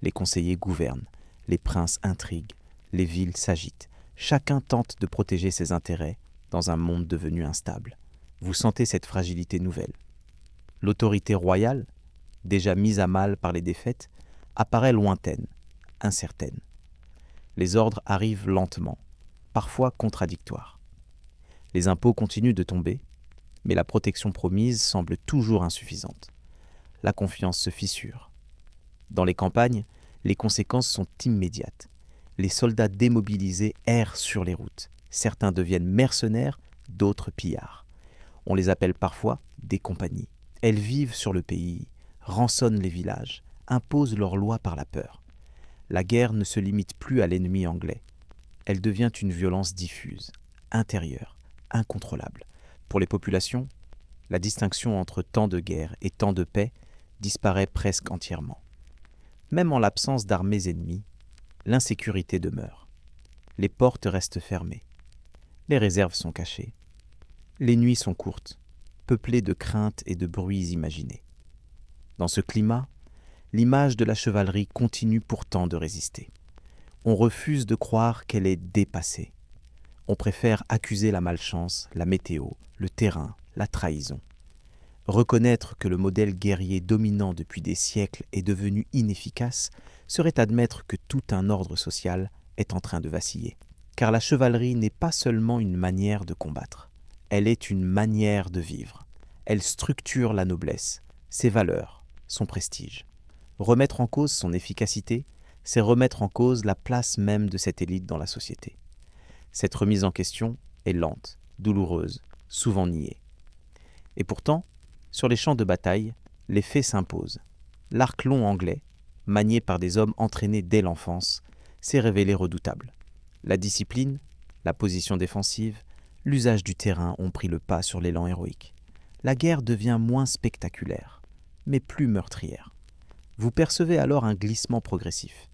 Les conseillers gouvernent, les princes intriguent, les villes s'agitent. Chacun tente de protéger ses intérêts dans un monde devenu instable. Vous sentez cette fragilité nouvelle. L'autorité royale, déjà mise à mal par les défaites, apparaît lointaine, incertaine. Les ordres arrivent lentement, parfois contradictoires. Les impôts continuent de tomber, mais la protection promise semble toujours insuffisante. La confiance se fissure. Dans les campagnes, les conséquences sont immédiates. Les soldats démobilisés errent sur les routes. Certains deviennent mercenaires, d'autres pillards. On les appelle parfois des compagnies. Elles vivent sur le pays, rançonnent les villages, imposent leurs lois par la peur. La guerre ne se limite plus à l'ennemi anglais. Elle devient une violence diffuse, intérieure, incontrôlable. Pour les populations, la distinction entre temps de guerre et temps de paix disparaît presque entièrement. Même en l'absence d'armées ennemies, l'insécurité demeure. Les portes restent fermées. Les réserves sont cachées. Les nuits sont courtes, peuplées de craintes et de bruits imaginés. Dans ce climat, l'image de la chevalerie continue pourtant de résister. On refuse de croire qu'elle est dépassée. On préfère accuser la malchance, la météo, le terrain, la trahison. Reconnaître que le modèle guerrier dominant depuis des siècles est devenu inefficace serait admettre que tout un ordre social est en train de vaciller. Car la chevalerie n'est pas seulement une manière de combattre, elle est une manière de vivre. Elle structure la noblesse, ses valeurs, son prestige. Remettre en cause son efficacité, c'est remettre en cause la place même de cette élite dans la société. Cette remise en question est lente, douloureuse, souvent niée. Et pourtant, sur les champs de bataille, les faits s'imposent. L'arc long anglais, manié par des hommes entraînés dès l'enfance, s'est révélé redoutable. La discipline, la position défensive, l'usage du terrain ont pris le pas sur l'élan héroïque. La guerre devient moins spectaculaire, mais plus meurtrière. Vous percevez alors un glissement progressif.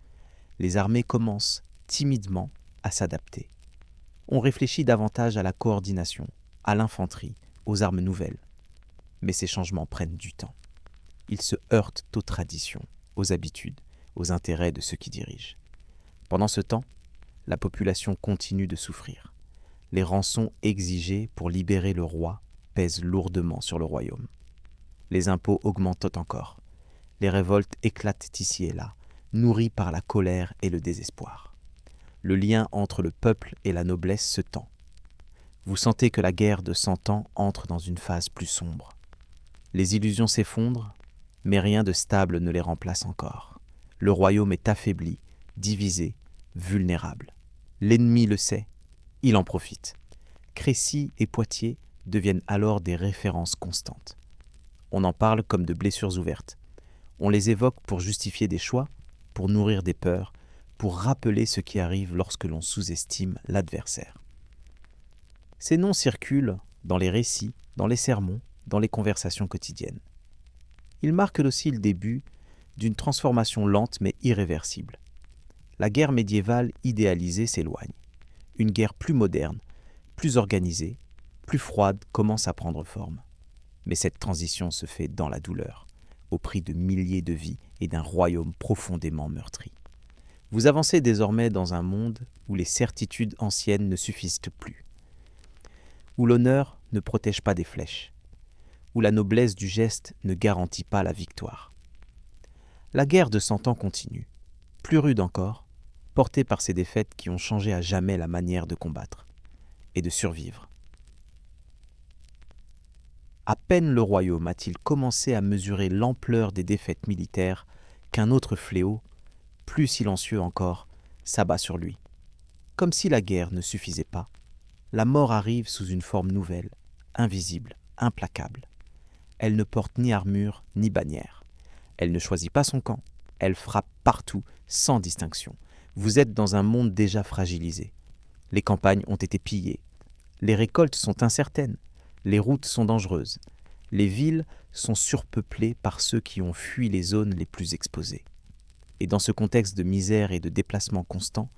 Les armées commencent, timidement, à s'adapter. On réfléchit davantage à la coordination, à l'infanterie, aux armes nouvelles. Mais ces changements prennent du temps. Ils se heurtent aux traditions, aux habitudes, aux intérêts de ceux qui dirigent. Pendant ce temps, la population continue de souffrir. Les rançons exigées pour libérer le roi pèsent lourdement sur le royaume. Les impôts augmentent encore. Les révoltes éclatent ici et là, nourries par la colère et le désespoir. Le lien entre le peuple et la noblesse se tend. Vous sentez que la guerre de 100 ans entre dans une phase plus sombre. Les illusions s'effondrent, mais rien de stable ne les remplace encore. Le royaume est affaibli, divisé, vulnérable. L'ennemi le sait, il en profite. Crécy et Poitiers deviennent alors des références constantes. On en parle comme de blessures ouvertes. On les évoque pour justifier des choix, pour nourrir des peurs, pour rappeler ce qui arrive lorsque l'on sous-estime l'adversaire. Ces noms circulent dans les récits, dans les sermons, dans les conversations quotidiennes. Ils marquent aussi le début d'une transformation lente mais irréversible. La guerre médiévale idéalisée s'éloigne. Une guerre plus moderne, plus organisée, plus froide commence à prendre forme. Mais cette transition se fait dans la douleur, au prix de milliers de vies et d'un royaume profondément meurtri. Vous avancez désormais dans un monde où les certitudes anciennes ne suffisent plus, où l'honneur ne protège pas des flèches, où la noblesse du geste ne garantit pas la victoire. La guerre de 100 ans continue, plus rude encore, portée par ces défaites qui ont changé à jamais la manière de combattre et de survivre. À peine le royaume a-t-il commencé à mesurer l'ampleur des défaites militaires qu'un autre fléau, plus silencieux encore, s'abat sur lui. Comme si la guerre ne suffisait pas, la mort arrive sous une forme nouvelle, invisible, implacable. Elle ne porte ni armure ni bannière. Elle ne choisit pas son camp, Elle frappe partout, sans distinction. Vous êtes dans un monde déjà fragilisé. Les campagnes ont été pillées. Les récoltes sont incertaines. Les routes sont dangereuses. Les villes sont surpeuplées par ceux qui ont fui les zones les plus exposées. Et dans ce contexte de misère et de déplacement constant,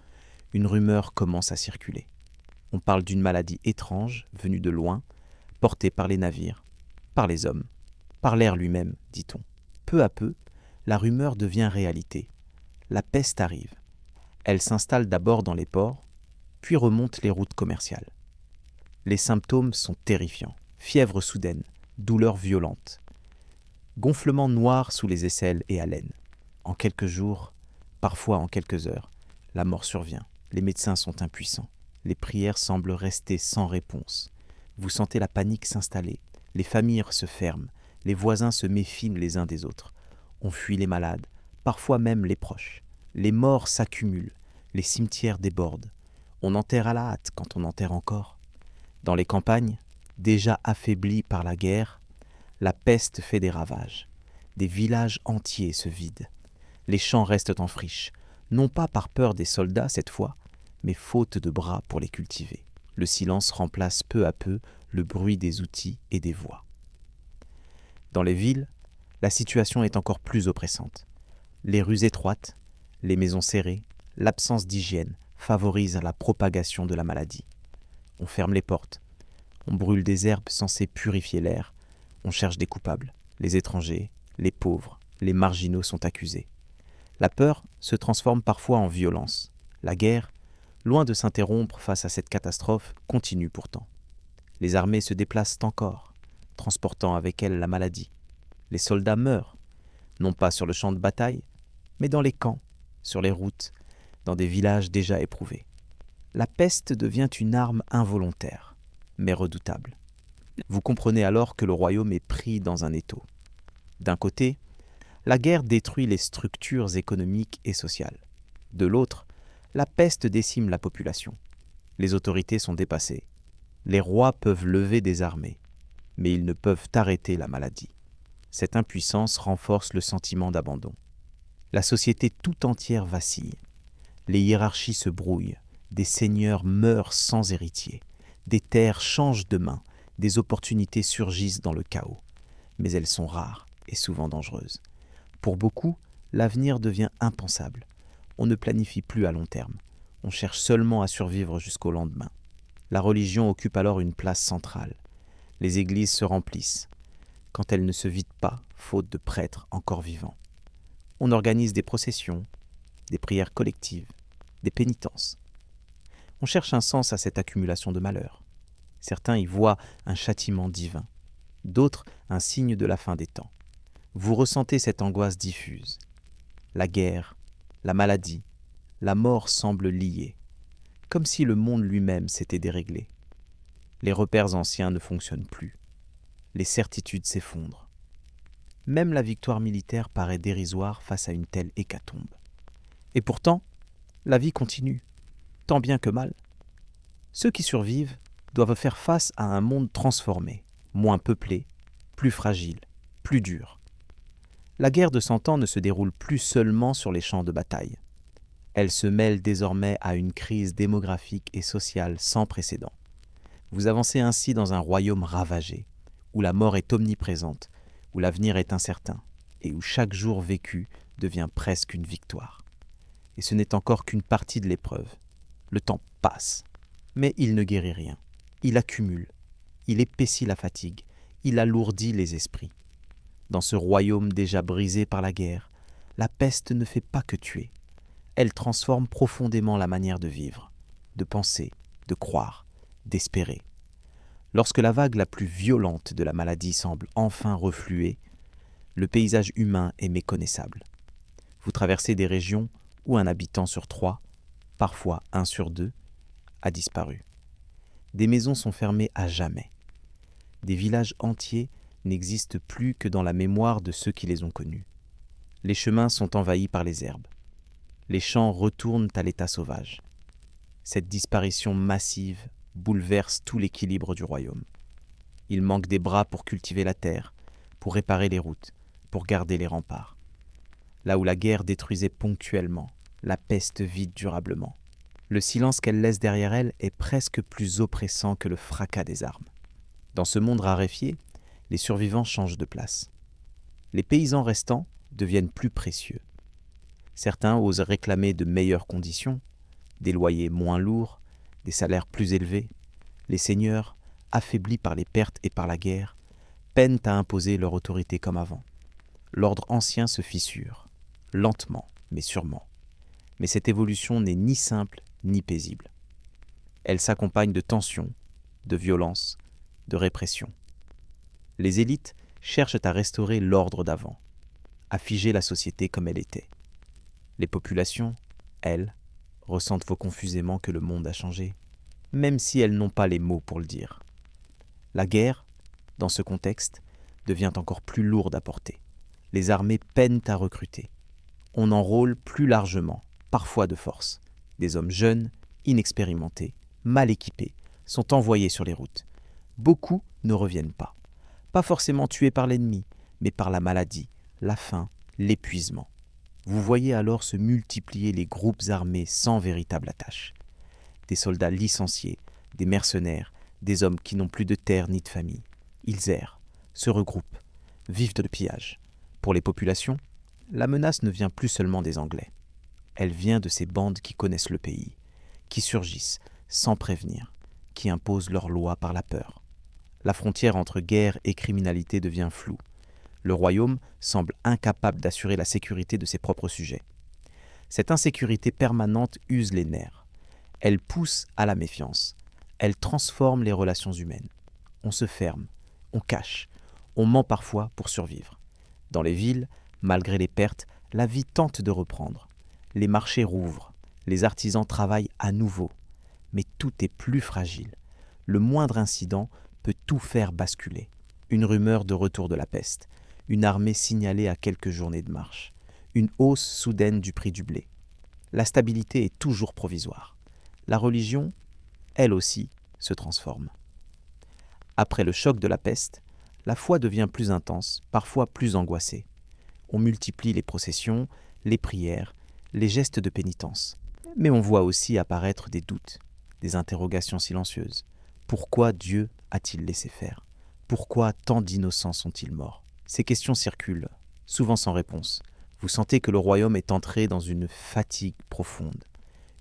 une rumeur commence à circuler. On parle d'une maladie étrange, venue de loin, portée par les navires, par les hommes, par l'air lui-même, dit-on. Peu à peu, la rumeur devient réalité. La peste arrive. Elle s'installe d'abord dans les ports, puis remonte les routes commerciales. Les symptômes sont terrifiants. Fièvre soudaine, douleurs violentes, gonflement noir sous les aisselles et haleine. En quelques jours, parfois en quelques heures, la mort survient. Les médecins sont impuissants. Les prières semblent rester sans réponse. Vous sentez la panique s'installer. Les familles se ferment. Les voisins se méfient les uns des autres. On fuit les malades, parfois même les proches. Les morts s'accumulent. Les cimetières débordent. On enterre à la hâte quand on enterre encore. Dans les campagnes, déjà affaiblies par la guerre, la peste fait des ravages. Des villages entiers se vident. Les champs restent en friche, non pas par peur des soldats cette fois, mais faute de bras pour les cultiver. Le silence remplace peu à peu le bruit des outils et des voix. Dans les villes, la situation est encore plus oppressante. Les rues étroites, les maisons serrées, l'absence d'hygiène favorisent la propagation de la maladie. On ferme les portes, on brûle des herbes censées purifier l'air, on cherche des coupables. Les étrangers, les pauvres, les marginaux sont accusés. La peur se transforme parfois en violence. La guerre, loin de s'interrompre face à cette catastrophe, continue pourtant. Les armées se déplacent encore, transportant avec elles la maladie. Les soldats meurent, non pas sur le champ de bataille, mais dans les camps, sur les routes, dans des villages déjà éprouvés. La peste devient une arme involontaire, mais redoutable. Vous comprenez alors que le royaume est pris dans un étau. D'un côté, la guerre détruit les structures économiques et sociales. De l'autre, la peste décime la population. Les autorités sont dépassées. Les rois peuvent lever des armées, mais ils ne peuvent arrêter la maladie. Cette impuissance renforce le sentiment d'abandon. La société tout entière vacille. Les hiérarchies se brouillent. Des seigneurs meurent sans héritier. Des terres changent de main. Des opportunités surgissent dans le chaos. Mais elles sont rares et souvent dangereuses. Pour beaucoup, l'avenir devient impensable. On ne planifie plus à long terme. On cherche seulement à survivre jusqu'au lendemain. La religion occupe alors une place centrale. Les églises se remplissent, quand elles ne se vident pas, faute de prêtres encore vivants. On organise des processions, des prières collectives, des pénitences. On cherche un sens à cette accumulation de malheurs. Certains y voient un châtiment divin, d'autres un signe de la fin des temps. Vous ressentez cette angoisse diffuse. La guerre, la maladie, la mort semblent liées, comme si le monde lui-même s'était déréglé. Les repères anciens ne fonctionnent plus. Les certitudes s'effondrent. Même la victoire militaire paraît dérisoire face à une telle hécatombe. Et pourtant, la vie continue, tant bien que mal. Ceux qui survivent doivent faire face à un monde transformé, moins peuplé, plus fragile, plus dur. La guerre de 100 ans ne se déroule plus seulement sur les champs de bataille. Elle se mêle désormais à une crise démographique et sociale sans précédent. Vous avancez ainsi dans un royaume ravagé, où la mort est omniprésente, où l'avenir est incertain, et où chaque jour vécu devient presque une victoire. Et ce n'est encore qu'une partie de l'épreuve. Le temps passe, mais il ne guérit rien. Il accumule, il épaissit la fatigue, il alourdit les esprits. Dans ce royaume déjà brisé par la guerre, la peste ne fait pas que tuer. Elle transforme profondément la manière de vivre, de penser, de croire, d'espérer. Lorsque la vague la plus violente de la maladie semble enfin refluer, le paysage humain est méconnaissable. Vous traversez des régions où un habitant sur 3, parfois 1 sur 2, a disparu. Des maisons sont fermées à jamais. Des villages entiers n'existent plus que dans la mémoire de ceux qui les ont connus. Les chemins sont envahis par les herbes. Les champs retournent à l'état sauvage. Cette disparition massive bouleverse tout l'équilibre du royaume. Il manque des bras pour cultiver la terre, pour réparer les routes, pour garder les remparts. là où la guerre détruisait ponctuellement, la peste vide durablement. Le silence qu'elle laisse derrière elle est presque plus oppressant que le fracas des armes. Dans ce monde raréfié, les survivants changent de place. Les paysans restants deviennent plus précieux. Certains osent réclamer de meilleures conditions, des loyers moins lourds, des salaires plus élevés. Les seigneurs, affaiblis par les pertes et par la guerre, peinent à imposer leur autorité comme avant. L'ordre ancien se fissure, lentement mais sûrement. Mais cette évolution n'est ni simple ni paisible. Elle s'accompagne de tensions, de violences, de répression. Les élites cherchent à restaurer l'ordre d'avant, à figer la société comme elle était. Les populations, elles, ressentent confusément que le monde a changé, même si elles n'ont pas les mots pour le dire. La guerre, dans ce contexte, devient encore plus lourde à porter. Les armées peinent à recruter. On enrôle plus largement, parfois de force. Des hommes jeunes, inexpérimentés, mal équipés, sont envoyés sur les routes. Beaucoup ne reviennent pas. Pas forcément tués par l'ennemi, mais par la maladie, la faim, l'épuisement. Vous voyez alors se multiplier les groupes armés sans véritable attache. Des soldats licenciés, des mercenaires, des hommes qui n'ont plus de terre ni de famille. Ils errent, se regroupent, vivent de pillage. Pour les populations, la menace ne vient plus seulement des Anglais. Elle vient de ces bandes qui connaissent le pays, qui surgissent sans prévenir, qui imposent leurs lois par la peur. La frontière entre guerre et criminalité devient floue. Le royaume semble incapable d'assurer la sécurité de ses propres sujets. Cette insécurité permanente use les nerfs. Elle pousse à la méfiance. Elle transforme les relations humaines. On se ferme, on cache, on ment parfois pour survivre. Dans les villes, malgré les pertes, la vie tente de reprendre. Les marchés rouvrent, les artisans travaillent à nouveau. Mais tout est plus fragile. Le moindre incident peut tout faire basculer. Une rumeur de retour de la peste, une armée signalée à quelques journées de marche, une hausse soudaine du prix du blé. La stabilité est toujours provisoire. La religion, elle aussi, se transforme. Après le choc de la peste, la foi devient plus intense, parfois plus angoissée. On multiplie les processions, les prières, les gestes de pénitence. Mais on voit aussi apparaître des doutes, des interrogations silencieuses. Pourquoi Dieu a-t-il laissé faire ? Pourquoi tant d'innocents sont-ils morts ? Ces questions circulent, souvent sans réponse. Vous sentez que le royaume est entré dans une fatigue profonde,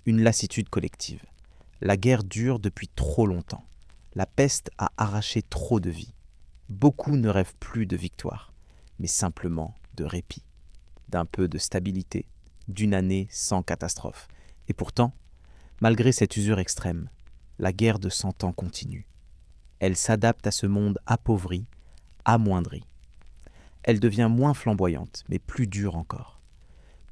une lassitude collective. La guerre dure depuis trop longtemps. La peste a arraché trop de vies. Beaucoup ne rêvent plus de victoire, mais simplement de répit, d'un peu de stabilité, d'une année sans catastrophe. Et pourtant, malgré cette usure extrême, la guerre de 100 ans continue. Elle s'adapte à ce monde appauvri, amoindri. Elle devient moins flamboyante, mais plus dure encore,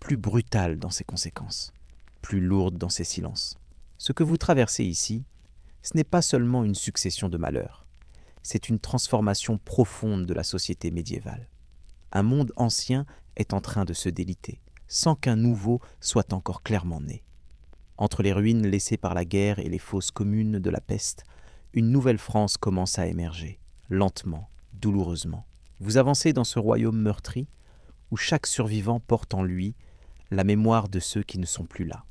plus brutale dans ses conséquences, plus lourde dans ses silences. Ce que vous traversez ici, ce n'est pas seulement une succession de malheurs, c'est une transformation profonde de la société médiévale. Un monde ancien est en train de se déliter, sans qu'un nouveau soit encore clairement né. Entre les ruines laissées par la guerre et les fosses communes de la peste, une nouvelle France commence à émerger, lentement, douloureusement. Vous avancez dans ce royaume meurtri, où chaque survivant porte en lui la mémoire de ceux qui ne sont plus là,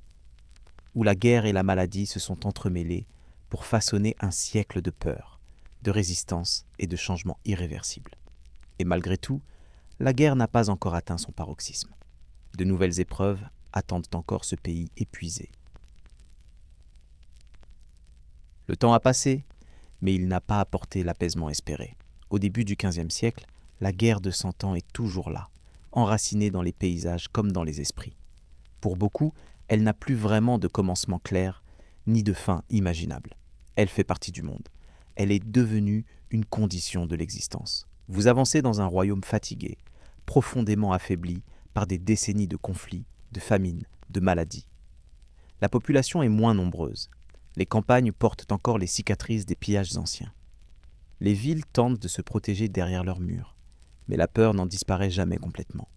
où la guerre et la maladie se sont entremêlées pour façonner un siècle de peur, de résistance et de changements irréversibles. Et malgré tout, la guerre n'a pas encore atteint son paroxysme. De nouvelles épreuves attendent encore ce pays épuisé. Le temps a passé, mais il n'a pas apporté l'apaisement espéré. Au début du XVe siècle, la guerre de 100 ans est toujours là, enracinée dans les paysages comme dans les esprits. Pour beaucoup, elle n'a plus vraiment de commencement clair, ni de fin imaginable. Elle fait partie du monde. Elle est devenue une condition de l'existence. Vous avancez dans un royaume fatigué, profondément affaibli par des décennies de conflits, de famines, de maladies. La population est moins nombreuse. Les campagnes portent encore les cicatrices des pillages anciens. Les villes tentent de se protéger derrière leurs murs, mais la peur n'en disparaît jamais complètement.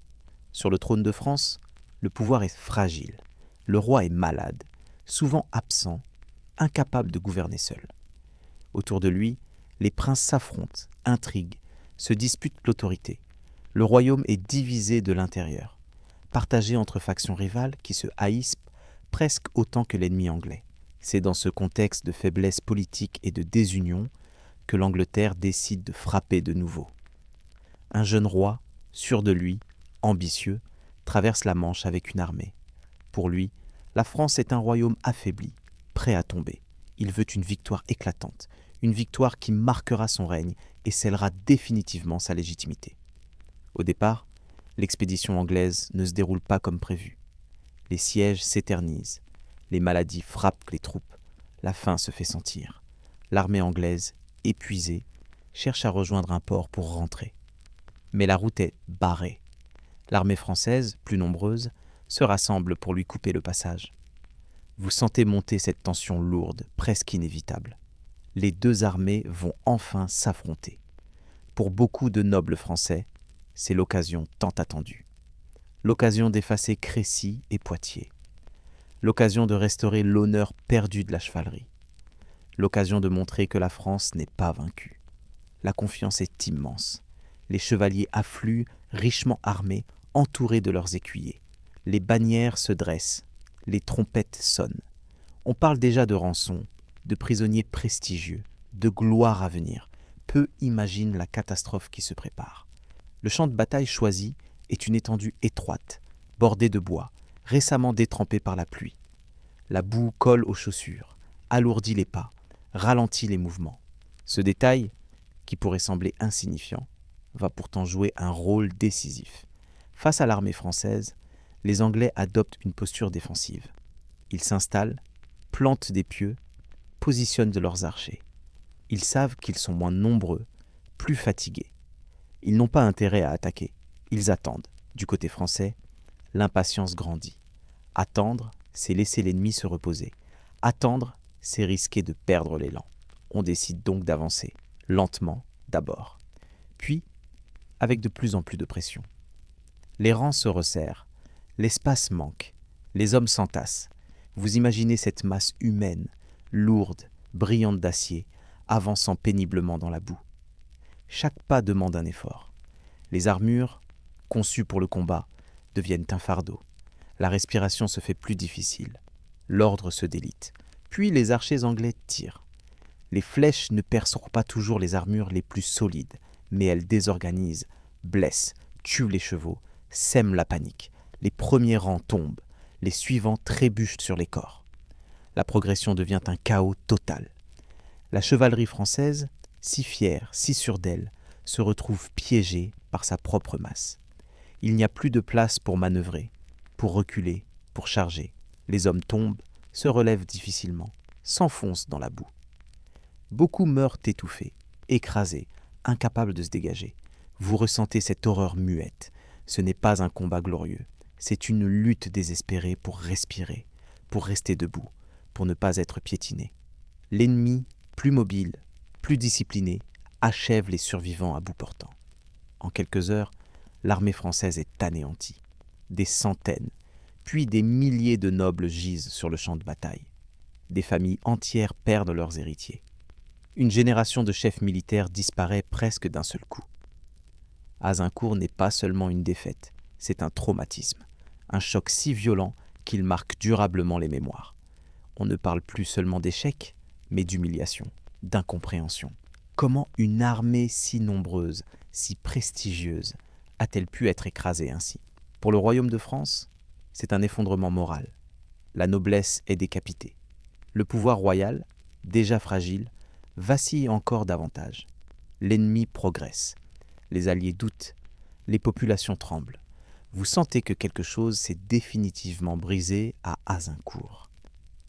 Sur le trône de France, le pouvoir est fragile. Le roi est malade, souvent absent, incapable de gouverner seul. Autour de lui, les princes s'affrontent, intriguent, se disputent l'autorité. Le royaume est divisé de l'intérieur. partagée entre factions rivales qui se haïssent presque autant que l'ennemi anglais. C'est dans ce contexte de faiblesse politique et de désunion que l'Angleterre décide de frapper de nouveau. Un jeune roi, sûr de lui, ambitieux, traverse la Manche avec une armée. Pour lui, la France est un royaume affaibli, prêt à tomber. Il veut une victoire éclatante, une victoire qui marquera son règne et scellera définitivement sa légitimité. Au départ, l'expédition anglaise ne se déroule pas comme prévu. Les sièges s'éternisent, les maladies frappent les troupes, la faim se fait sentir. L'armée anglaise, épuisée, cherche à rejoindre un port pour rentrer. Mais la route est barrée. L'armée française, plus nombreuse, se rassemble pour lui couper le passage. Vous sentez monter cette tension lourde, presque inévitable. Les deux armées vont enfin s'affronter. Pour beaucoup de nobles Français, c'est l'occasion tant attendue. L'occasion d'effacer Crécy et Poitiers. L'occasion de restaurer l'honneur perdu de la chevalerie. L'occasion de montrer que la France n'est pas vaincue. La confiance est immense. Les chevaliers affluent, richement armés, entourés de leurs écuyers. Les bannières se dressent, les trompettes sonnent. On parle déjà de rançon, de prisonniers prestigieux, de gloire à venir. Peu imaginent la catastrophe qui se prépare. Le champ de bataille choisi est une étendue étroite, bordée de bois, récemment détrempée par la pluie. La boue colle aux chaussures, alourdit les pas, ralentit les mouvements. Ce détail, qui pourrait sembler insignifiant, va pourtant jouer un rôle décisif. Face à l'armée française, les Anglais adoptent une posture défensive. Ils s'installent, plantent des pieux, positionnent leurs archers. Ils savent qu'ils sont moins nombreux, plus fatigués. Ils n'ont pas intérêt à attaquer. Ils attendent. Du côté français, l'impatience grandit. Attendre, c'est laisser l'ennemi se reposer. Attendre, c'est risquer de perdre l'élan. On décide donc d'avancer, lentement d'abord. Puis, avec de plus en plus de pression. Les rangs se resserrent, l'espace manque, les hommes s'entassent. Vous imaginez cette masse humaine, lourde, brillante d'acier, avançant péniblement dans la boue. Chaque pas demande un effort. Les armures, conçues pour le combat, deviennent un fardeau. La respiration se fait plus difficile. L'ordre se délite. Puis les archers anglais tirent. Les flèches ne perceront pas toujours les armures les plus solides, mais elles désorganisent, blessent, tuent les chevaux, sèment la panique. Les premiers rangs tombent, les suivants trébuchent sur les corps. La progression devient un chaos total. La chevalerie française, si fière, si sûre d'elle, se retrouve piégée par sa propre masse. Il n'y a plus de place pour manœuvrer, pour reculer, pour charger. Les hommes tombent, se relèvent difficilement, s'enfoncent dans la boue. Beaucoup meurent étouffés, écrasés, incapables de se dégager. Vous ressentez cette horreur muette. Ce n'est pas un combat glorieux. C'est une lutte désespérée pour respirer, pour rester debout, pour ne pas être piétiné. L'ennemi, plus mobile, plus discipliné, achève les survivants à bout portant. En quelques heures, l'armée française est anéantie. Des centaines, puis des milliers de nobles gisent sur le champ de bataille. Des familles entières perdent leurs héritiers. Une génération de chefs militaires disparaît presque d'un seul coup. Azincourt n'est pas seulement une défaite, c'est un traumatisme, un choc si violent qu'il marque durablement les mémoires. On ne parle plus seulement d'échec, mais d'humiliation, d'incompréhension. Comment une armée si nombreuse, si prestigieuse, a-t-elle pu être écrasée ainsi ? Pour le royaume de France, c'est un effondrement moral. La noblesse est décapitée. Le pouvoir royal, déjà fragile, vacille encore davantage. L'ennemi progresse. Les alliés doutent. Les populations tremblent. Vous sentez que quelque chose s'est définitivement brisé à Azincourt.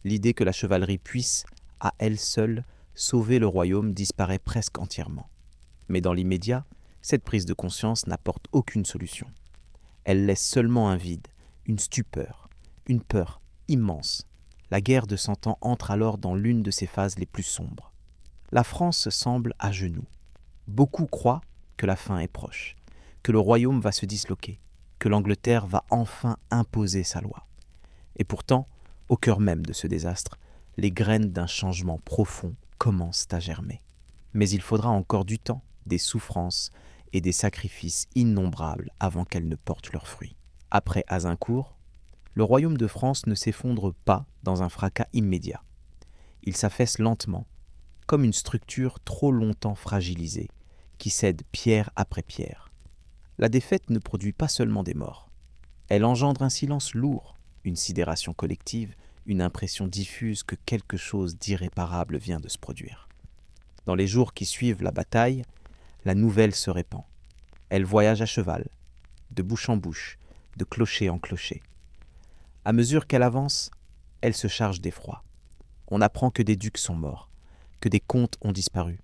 L'idée que la chevalerie puisse, à elle seule, sauver le royaume disparaît presque entièrement. Mais dans l'immédiat, cette prise de conscience n'apporte aucune solution. Elle laisse seulement un vide, une stupeur, une peur immense. La guerre de 100 ans entre alors dans l'une de ses phases les plus sombres. La France semble à genoux. Beaucoup croient que la fin est proche, que le royaume va se disloquer, que l'Angleterre va enfin imposer sa loi. Et pourtant, au cœur même de ce désastre, les graines d'un changement profond commencent à germer. Mais il faudra encore du temps, des souffrances et des sacrifices innombrables avant qu'elles ne portent leurs fruits. Après Azincourt, le royaume de France ne s'effondre pas dans un fracas immédiat. Il s'affaisse lentement, comme une structure trop longtemps fragilisée, qui cède pierre après pierre. La défaite ne produit pas seulement des morts. Elle engendre un silence lourd, une sidération collective, une impression diffuse que quelque chose d'irréparable vient de se produire. Dans les jours qui suivent la bataille, la nouvelle se répand. Elle voyage à cheval, de bouche en bouche, de clocher en clocher. À mesure qu'elle avance, elle se charge d'effroi. On apprend que des ducs sont morts, que des comtes ont disparu,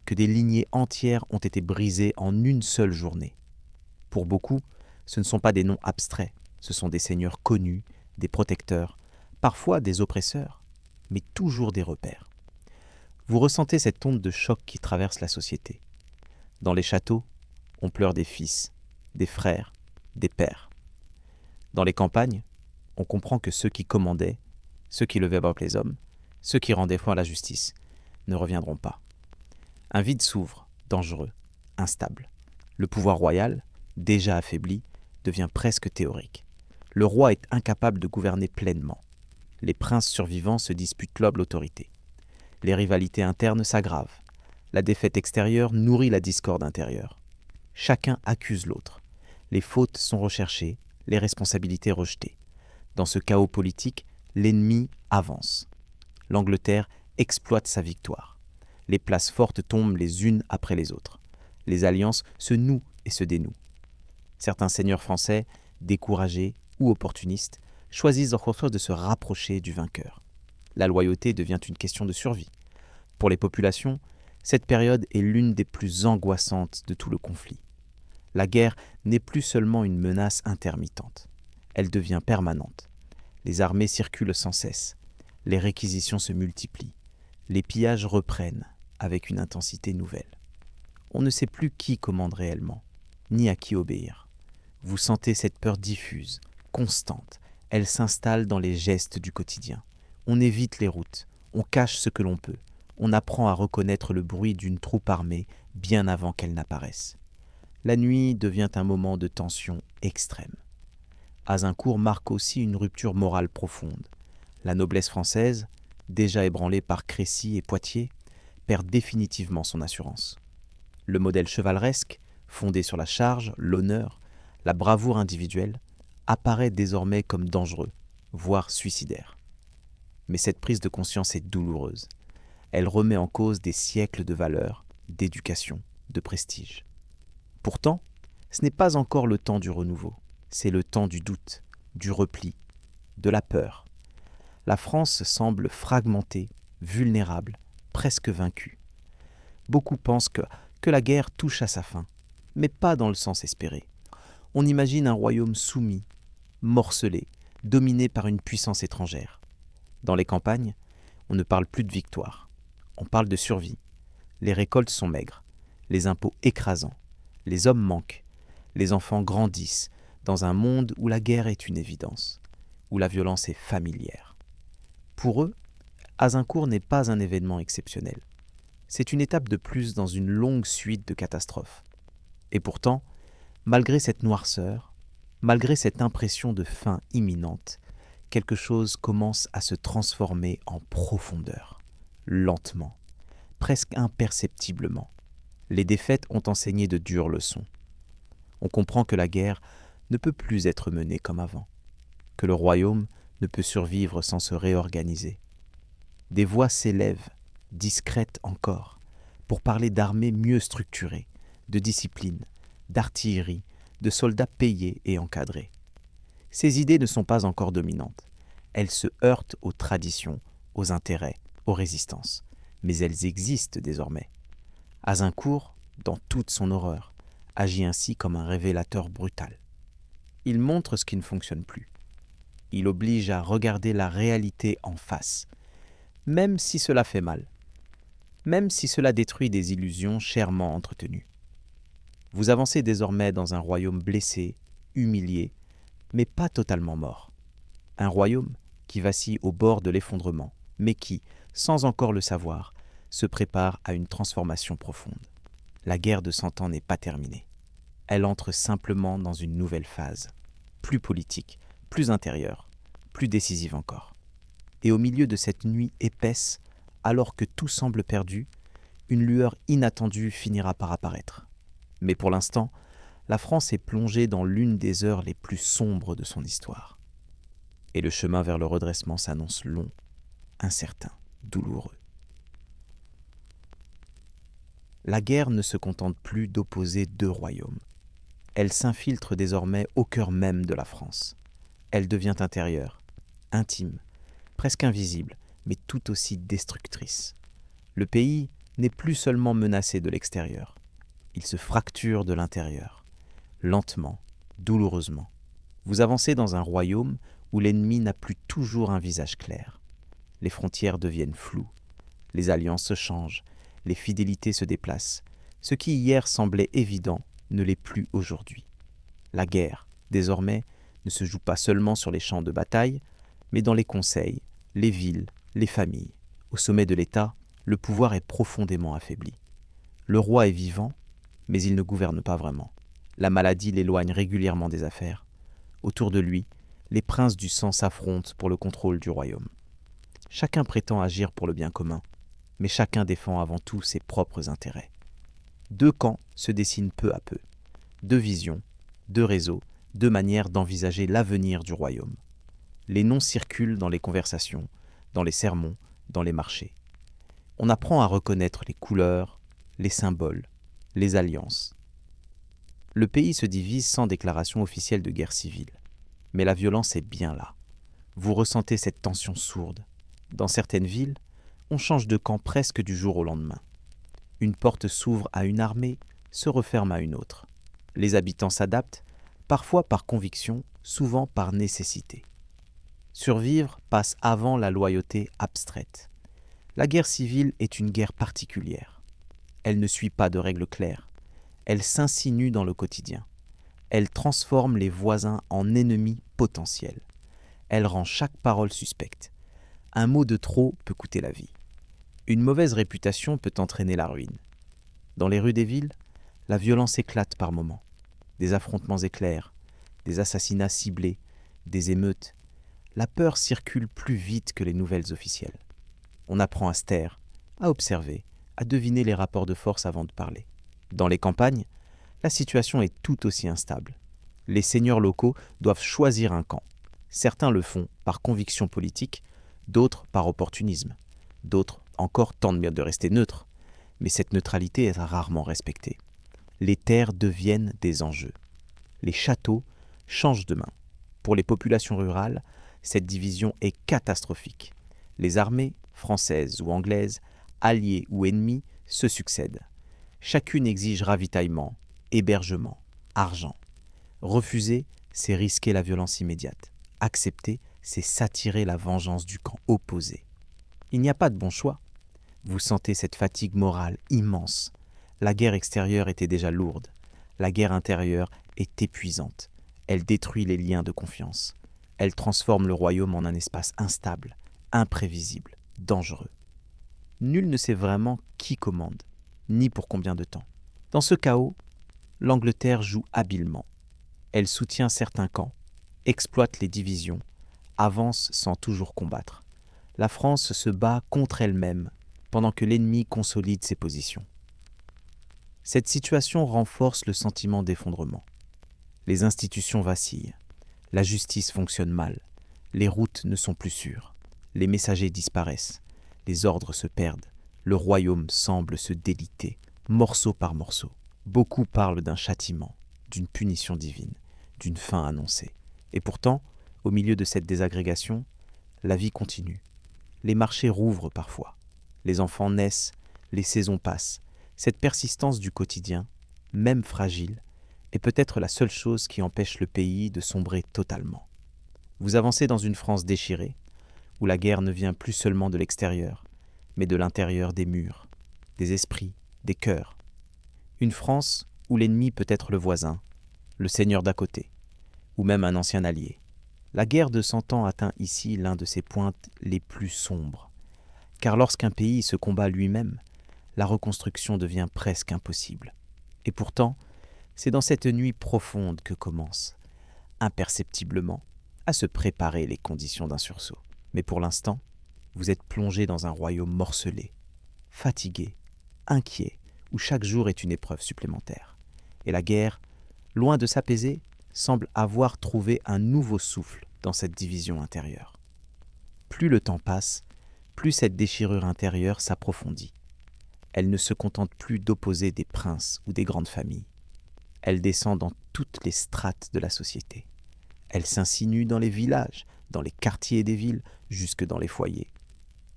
que des lignées entières ont été brisées en une seule journée. Pour beaucoup, ce ne sont pas des noms abstraits, ce sont des seigneurs connus, des protecteurs, parfois des oppresseurs, mais toujours des repères. Vous ressentez cette onde de choc qui traverse la société. Dans les châteaux, on pleure des fils, des frères, des pères. Dans les campagnes, on comprend que ceux qui commandaient, ceux qui levaient bas les hommes, ceux qui rendaient foi à la justice, ne reviendront pas. Un vide s'ouvre, dangereux, instable. Le pouvoir royal, déjà affaibli, devient presque théorique. Le roi est incapable de gouverner pleinement. Les princes survivants se disputent l'autorité. Les rivalités internes s'aggravent. La défaite extérieure nourrit la discorde intérieure. Chacun accuse l'autre. Les fautes sont recherchées, les responsabilités rejetées. Dans ce chaos politique, l'ennemi avance. L'Angleterre exploite sa victoire. Les places fortes tombent les unes après les autres. Les alliances se nouent et se dénouent. Certains seigneurs français, découragés ou opportunistes, choisissent encore une fois de se rapprocher du vainqueur. La loyauté devient une question de survie. Pour les populations, cette période est l'une des plus angoissantes de tout le conflit. La guerre n'est plus seulement une menace intermittente. Elle devient permanente. Les armées circulent sans cesse. Les réquisitions se multiplient. Les pillages reprennent avec une intensité nouvelle. On ne sait plus qui commande réellement, ni à qui obéir. Vous sentez cette peur diffuse, constante. Elle s'installe dans les gestes du quotidien. On évite les routes, on cache ce que l'on peut. On apprend à reconnaître le bruit d'une troupe armée bien avant qu'elle n'apparaisse. La nuit devient un moment de tension extrême. Azincourt marque aussi une rupture morale profonde. La noblesse française, déjà ébranlée par Crécy et Poitiers, perd définitivement son assurance. Le modèle chevaleresque, fondé sur la charge, l'honneur, la bravoure individuelle, apparaît désormais comme dangereux, voire suicidaire. Mais cette prise de conscience est douloureuse. Elle remet en cause des siècles de valeurs, d'éducation, de prestige. Pourtant, ce n'est pas encore le temps du renouveau. C'est le temps du doute, du repli, de la peur. La France semble fragmentée, vulnérable, presque vaincue. Beaucoup pensent que la guerre touche à sa fin, mais pas dans le sens espéré. On imagine un royaume soumis, morcelé, dominé par une puissance étrangère. Dans les campagnes, on ne parle plus de victoire. On parle de survie. Les récoltes sont maigres, les impôts écrasants, les hommes manquent, les enfants grandissent dans un monde où la guerre est une évidence, où la violence est familière. Pour eux, Azincourt n'est pas un événement exceptionnel. C'est une étape de plus dans une longue suite de catastrophes. Et pourtant, malgré cette noirceur, malgré cette impression de fin imminente, quelque chose commence à se transformer en profondeur, lentement, presque imperceptiblement. Les défaites ont enseigné de dures leçons. On comprend que la guerre ne peut plus être menée comme avant, que le royaume ne peut survivre sans se réorganiser. Des voix s'élèvent, discrètes encore, pour parler d'armées mieux structurées, de discipline, d'artillerie, de soldats payés et encadrés. Ces idées ne sont pas encore dominantes. Elles se heurtent aux traditions, aux intérêts, aux résistances. Mais elles existent désormais. Azincourt, dans toute son horreur, agit ainsi comme un révélateur brutal. Il montre ce qui ne fonctionne plus. Il oblige à regarder la réalité en face, même si cela fait mal, même si cela détruit des illusions chèrement entretenues. Vous avancez désormais dans un royaume blessé, humilié, mais pas totalement mort. Un royaume qui vacille au bord de l'effondrement, mais qui, sans encore le savoir, se prépare à une transformation profonde. La guerre de 100 ans n'est pas terminée. Elle entre simplement dans une nouvelle phase. plus politique, plus intérieure, plus décisive encore. Et au milieu de cette nuit épaisse, alors que tout semble perdu, une lueur inattendue finira par apparaître. Mais pour l'instant, la France est plongée dans l'une des heures les plus sombres de son histoire. Et le chemin vers le redressement s'annonce long, incertain, douloureux. La guerre ne se contente plus d'opposer deux royaumes. Elle s'infiltre désormais au cœur même de la France. Elle devient intérieure, intime, presque invisible, mais tout aussi destructrice. Le pays n'est plus seulement menacé de l'extérieur. Il se fracture de l'intérieur, lentement, douloureusement. Vous avancez dans un royaume où l'ennemi n'a plus toujours un visage clair. Les frontières deviennent floues, les alliances se changent, les fidélités se déplacent. Ce qui hier semblait évident ne l'est plus aujourd'hui. La guerre, désormais, ne se joue pas seulement sur les champs de bataille, mais dans les conseils, les villes, les familles. Au sommet de l'État, le pouvoir est profondément affaibli. Le roi est vivant, mais il ne gouverne pas vraiment. La maladie l'éloigne régulièrement des affaires. Autour de lui, les princes du sang s'affrontent pour le contrôle du royaume. Chacun prétend agir pour le bien commun, mais chacun défend avant tout ses propres intérêts. Deux camps se dessinent peu à peu. Deux visions, deux réseaux, deux manières d'envisager l'avenir du royaume. Les noms circulent dans les conversations, dans les sermons, dans les marchés. On apprend à reconnaître les couleurs, les symboles, les alliances. Le pays se divise sans déclaration officielle de guerre civile. Mais la violence est bien là. Vous ressentez cette tension sourde. Dans certaines villes, on change de camp presque du jour au lendemain. Une porte s'ouvre à une armée, se referme à une autre. Les habitants s'adaptent, parfois par conviction, souvent par nécessité. Survivre passe avant la loyauté abstraite. La guerre civile est une guerre particulière. Elle ne suit pas de règles claires. Elle s'insinue dans le quotidien. Elle transforme les voisins en ennemis potentiels. Elle rend chaque parole suspecte. Un mot de trop peut coûter la vie. Une mauvaise réputation peut entraîner la ruine. Dans les rues des villes, la violence éclate par moments. Des affrontements éclairent, des assassinats ciblés, des émeutes. La peur circule plus vite que les nouvelles officielles. On apprend à se taire, à observer, à deviner les rapports de force avant de parler. Dans les campagnes, la situation est tout aussi instable. Les seigneurs locaux doivent choisir un camp. Certains le font par conviction politique, d'autres par opportunisme. D'autres encore tentent de rester neutres. Mais cette neutralité est rarement respectée. Les terres deviennent des enjeux. Les châteaux changent de main. Pour les populations rurales, cette division est catastrophique. Les armées, françaises ou anglaises, alliées ou ennemies, se succèdent. Chacune exige ravitaillement, hébergement, argent. Refuser, c'est risquer la violence immédiate. Accepter, c'est s'attirer la vengeance du camp opposé. Il n'y a pas de bon choix. Vous sentez cette fatigue morale immense. La guerre extérieure était déjà lourde. La guerre intérieure est épuisante. Elle détruit les liens de confiance. Elle transforme le royaume en un espace instable, imprévisible, dangereux. Nul ne sait vraiment qui commande, ni pour combien de temps. Dans ce chaos, l'Angleterre joue habilement. Elle soutient certains camps, exploite les divisions, avance sans toujours combattre. La France se bat contre elle-même, pendant que l'ennemi consolide ses positions. Cette situation renforce le sentiment d'effondrement. Les institutions vacillent, la justice fonctionne mal, les routes ne sont plus sûres, les messagers disparaissent, les ordres se perdent, le royaume semble se déliter, morceau par morceau. Beaucoup parlent d'un châtiment, d'une punition divine, d'une fin annoncée. Et pourtant, au milieu de cette désagrégation, la vie continue. Les marchés rouvrent parfois. Les enfants naissent, les saisons passent. Cette persistance du quotidien, même fragile, est peut-être la seule chose qui empêche le pays de sombrer totalement. Vous avancez dans une France déchirée, où la guerre ne vient plus seulement de l'extérieur, mais de l'intérieur des murs, des esprits, des cœurs. Une France où l'ennemi peut être le voisin, le seigneur d'à côté, ou même un ancien allié. La guerre de 100 ans atteint ici l'un de ses points les plus sombres. Car lorsqu'un pays se combat lui-même, la reconstruction devient presque impossible. Et pourtant, c'est dans cette nuit profonde que commence imperceptiblement à se préparer les conditions d'un sursaut. Mais pour l'instant, vous êtes plongé dans un royaume morcelé, fatigué, inquiet, où chaque jour est une épreuve supplémentaire. Et la guerre, loin de s'apaiser, semble avoir trouvé un nouveau souffle dans cette division intérieure. Plus le temps passe, plus cette déchirure intérieure s'approfondit. Elle ne se contente plus d'opposer des princes ou des grandes familles. Elle descend dans toutes les strates de la société. Elle s'insinue dans les villages, dans les quartiers des villes, jusque dans les foyers.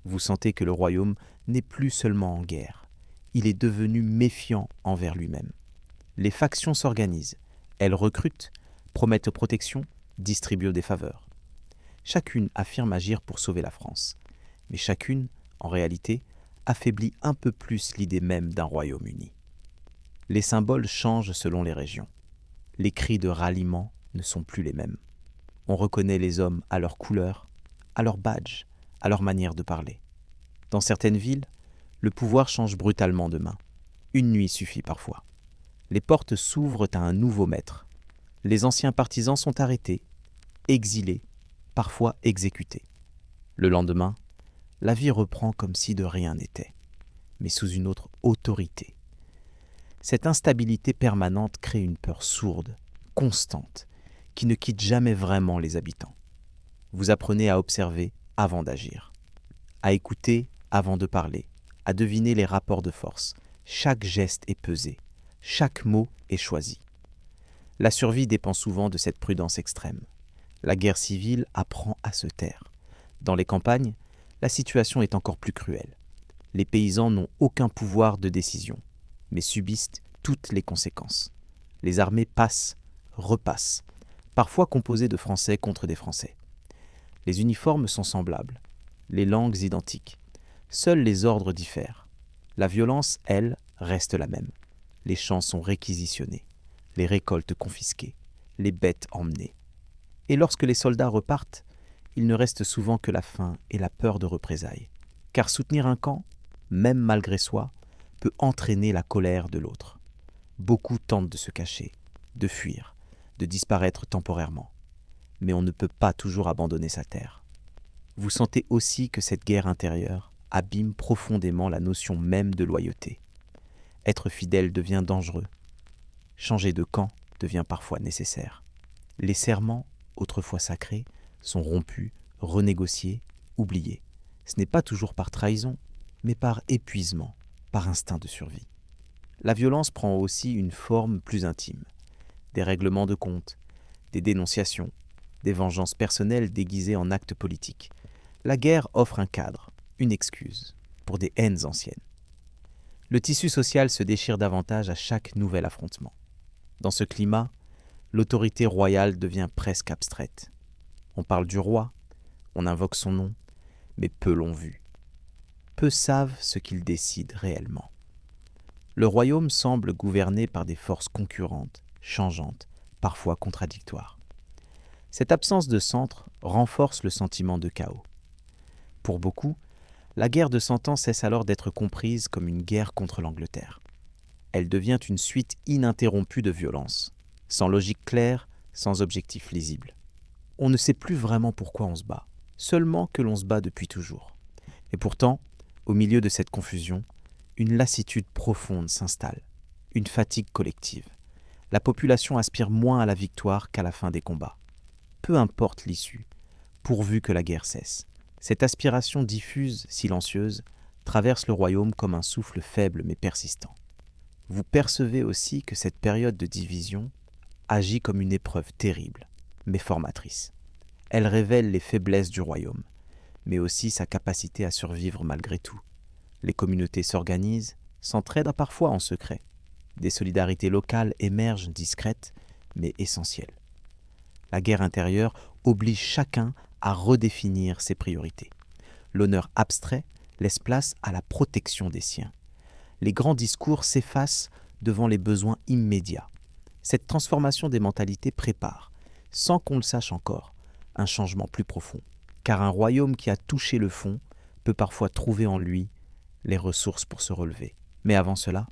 Vous sentez que le royaume n'est plus seulement en guerre. Il est devenu méfiant envers lui-même. Les factions s'organisent. Elles recrutent, promettent protection, distribuent des faveurs. Chacune affirme agir pour sauver la France. Mais chacune, en réalité, affaiblit un peu plus l'idée même d'un royaume uni. Les symboles changent selon les régions. Les cris de ralliement ne sont plus les mêmes. On reconnaît les hommes à leur couleur, à leur badge, à leur manière de parler. Dans certaines villes, le pouvoir change brutalement de main. Une nuit suffit parfois. Les portes s'ouvrent à un nouveau maître. Les anciens partisans sont arrêtés, exilés, parfois exécutés. Le lendemain, la vie reprend comme si de rien n'était, mais sous une autre autorité. Cette instabilité permanente crée une peur sourde, constante, qui ne quitte jamais vraiment les habitants. Vous apprenez à observer avant d'agir, à écouter avant de parler, à deviner les rapports de force. Chaque geste est pesé, chaque mot est choisi. La survie dépend souvent de cette prudence extrême. La guerre civile apprend à se taire. Dans les campagnes, la situation est encore plus cruelle. Les paysans n'ont aucun pouvoir de décision, mais subissent toutes les conséquences. Les armées passent, repassent, parfois composées de Français contre des Français. Les uniformes sont semblables, les langues identiques. Seuls les ordres diffèrent. La violence, elle, reste la même. Les champs sont réquisitionnés, les récoltes confisquées, les bêtes emmenées. Et lorsque les soldats repartent, il ne reste souvent que la faim et la peur de représailles. Car soutenir un camp, même malgré soi, peut entraîner la colère de l'autre. Beaucoup tentent de se cacher, de fuir, de disparaître temporairement. Mais on ne peut pas toujours abandonner sa terre. Vous sentez aussi que cette guerre intérieure abîme profondément la notion même de loyauté. Être fidèle devient dangereux. Changer de camp devient parfois nécessaire. Les serments, autrefois sacrés, sont rompus, renégociés, oubliés. Ce n'est pas toujours par trahison, mais par épuisement, par instinct de survie. La violence prend aussi une forme plus intime. Des règlements de compte, des dénonciations, des vengeances personnelles déguisées en actes politiques. La guerre offre un cadre, une excuse, pour des haines anciennes. Le tissu social se déchire davantage à chaque nouvel affrontement. Dans ce climat, l'autorité royale devient presque abstraite. On parle du roi, on invoque son nom, mais peu l'ont vu. Peu savent ce qu'il décide réellement. Le royaume semble gouverné par des forces concurrentes, changeantes, parfois contradictoires. Cette absence de centre renforce le sentiment de chaos. Pour beaucoup, la guerre de 100 ans cesse alors d'être comprise comme une guerre contre l'Angleterre. Elle devient une suite ininterrompue de violences, sans logique claire, sans objectif lisible. On ne sait plus vraiment pourquoi on se bat, seulement que l'on se bat depuis toujours. Et pourtant, au milieu de cette confusion, une lassitude profonde s'installe, une fatigue collective. La population aspire moins à la victoire qu'à la fin des combats. Peu importe l'issue, pourvu que la guerre cesse. Cette aspiration diffuse, silencieuse, traverse le royaume comme un souffle faible mais persistant. Vous percevez aussi que cette période de division agit comme une épreuve terrible, mais formatrice. Elle révèle les faiblesses du royaume, mais aussi sa capacité à survivre malgré tout. Les communautés s'organisent, s'entraident parfois en secret. Des solidarités locales émergent discrètes, mais essentielles. La guerre intérieure oblige chacun à redéfinir ses priorités. L'honneur abstrait laisse place à la protection des siens. Les grands discours s'effacent devant les besoins immédiats. Cette transformation des mentalités prépare, sans qu'on le sache encore, un changement plus profond. Car un royaume qui a touché le fond peut parfois trouver en lui les ressources pour se relever. Mais avant cela,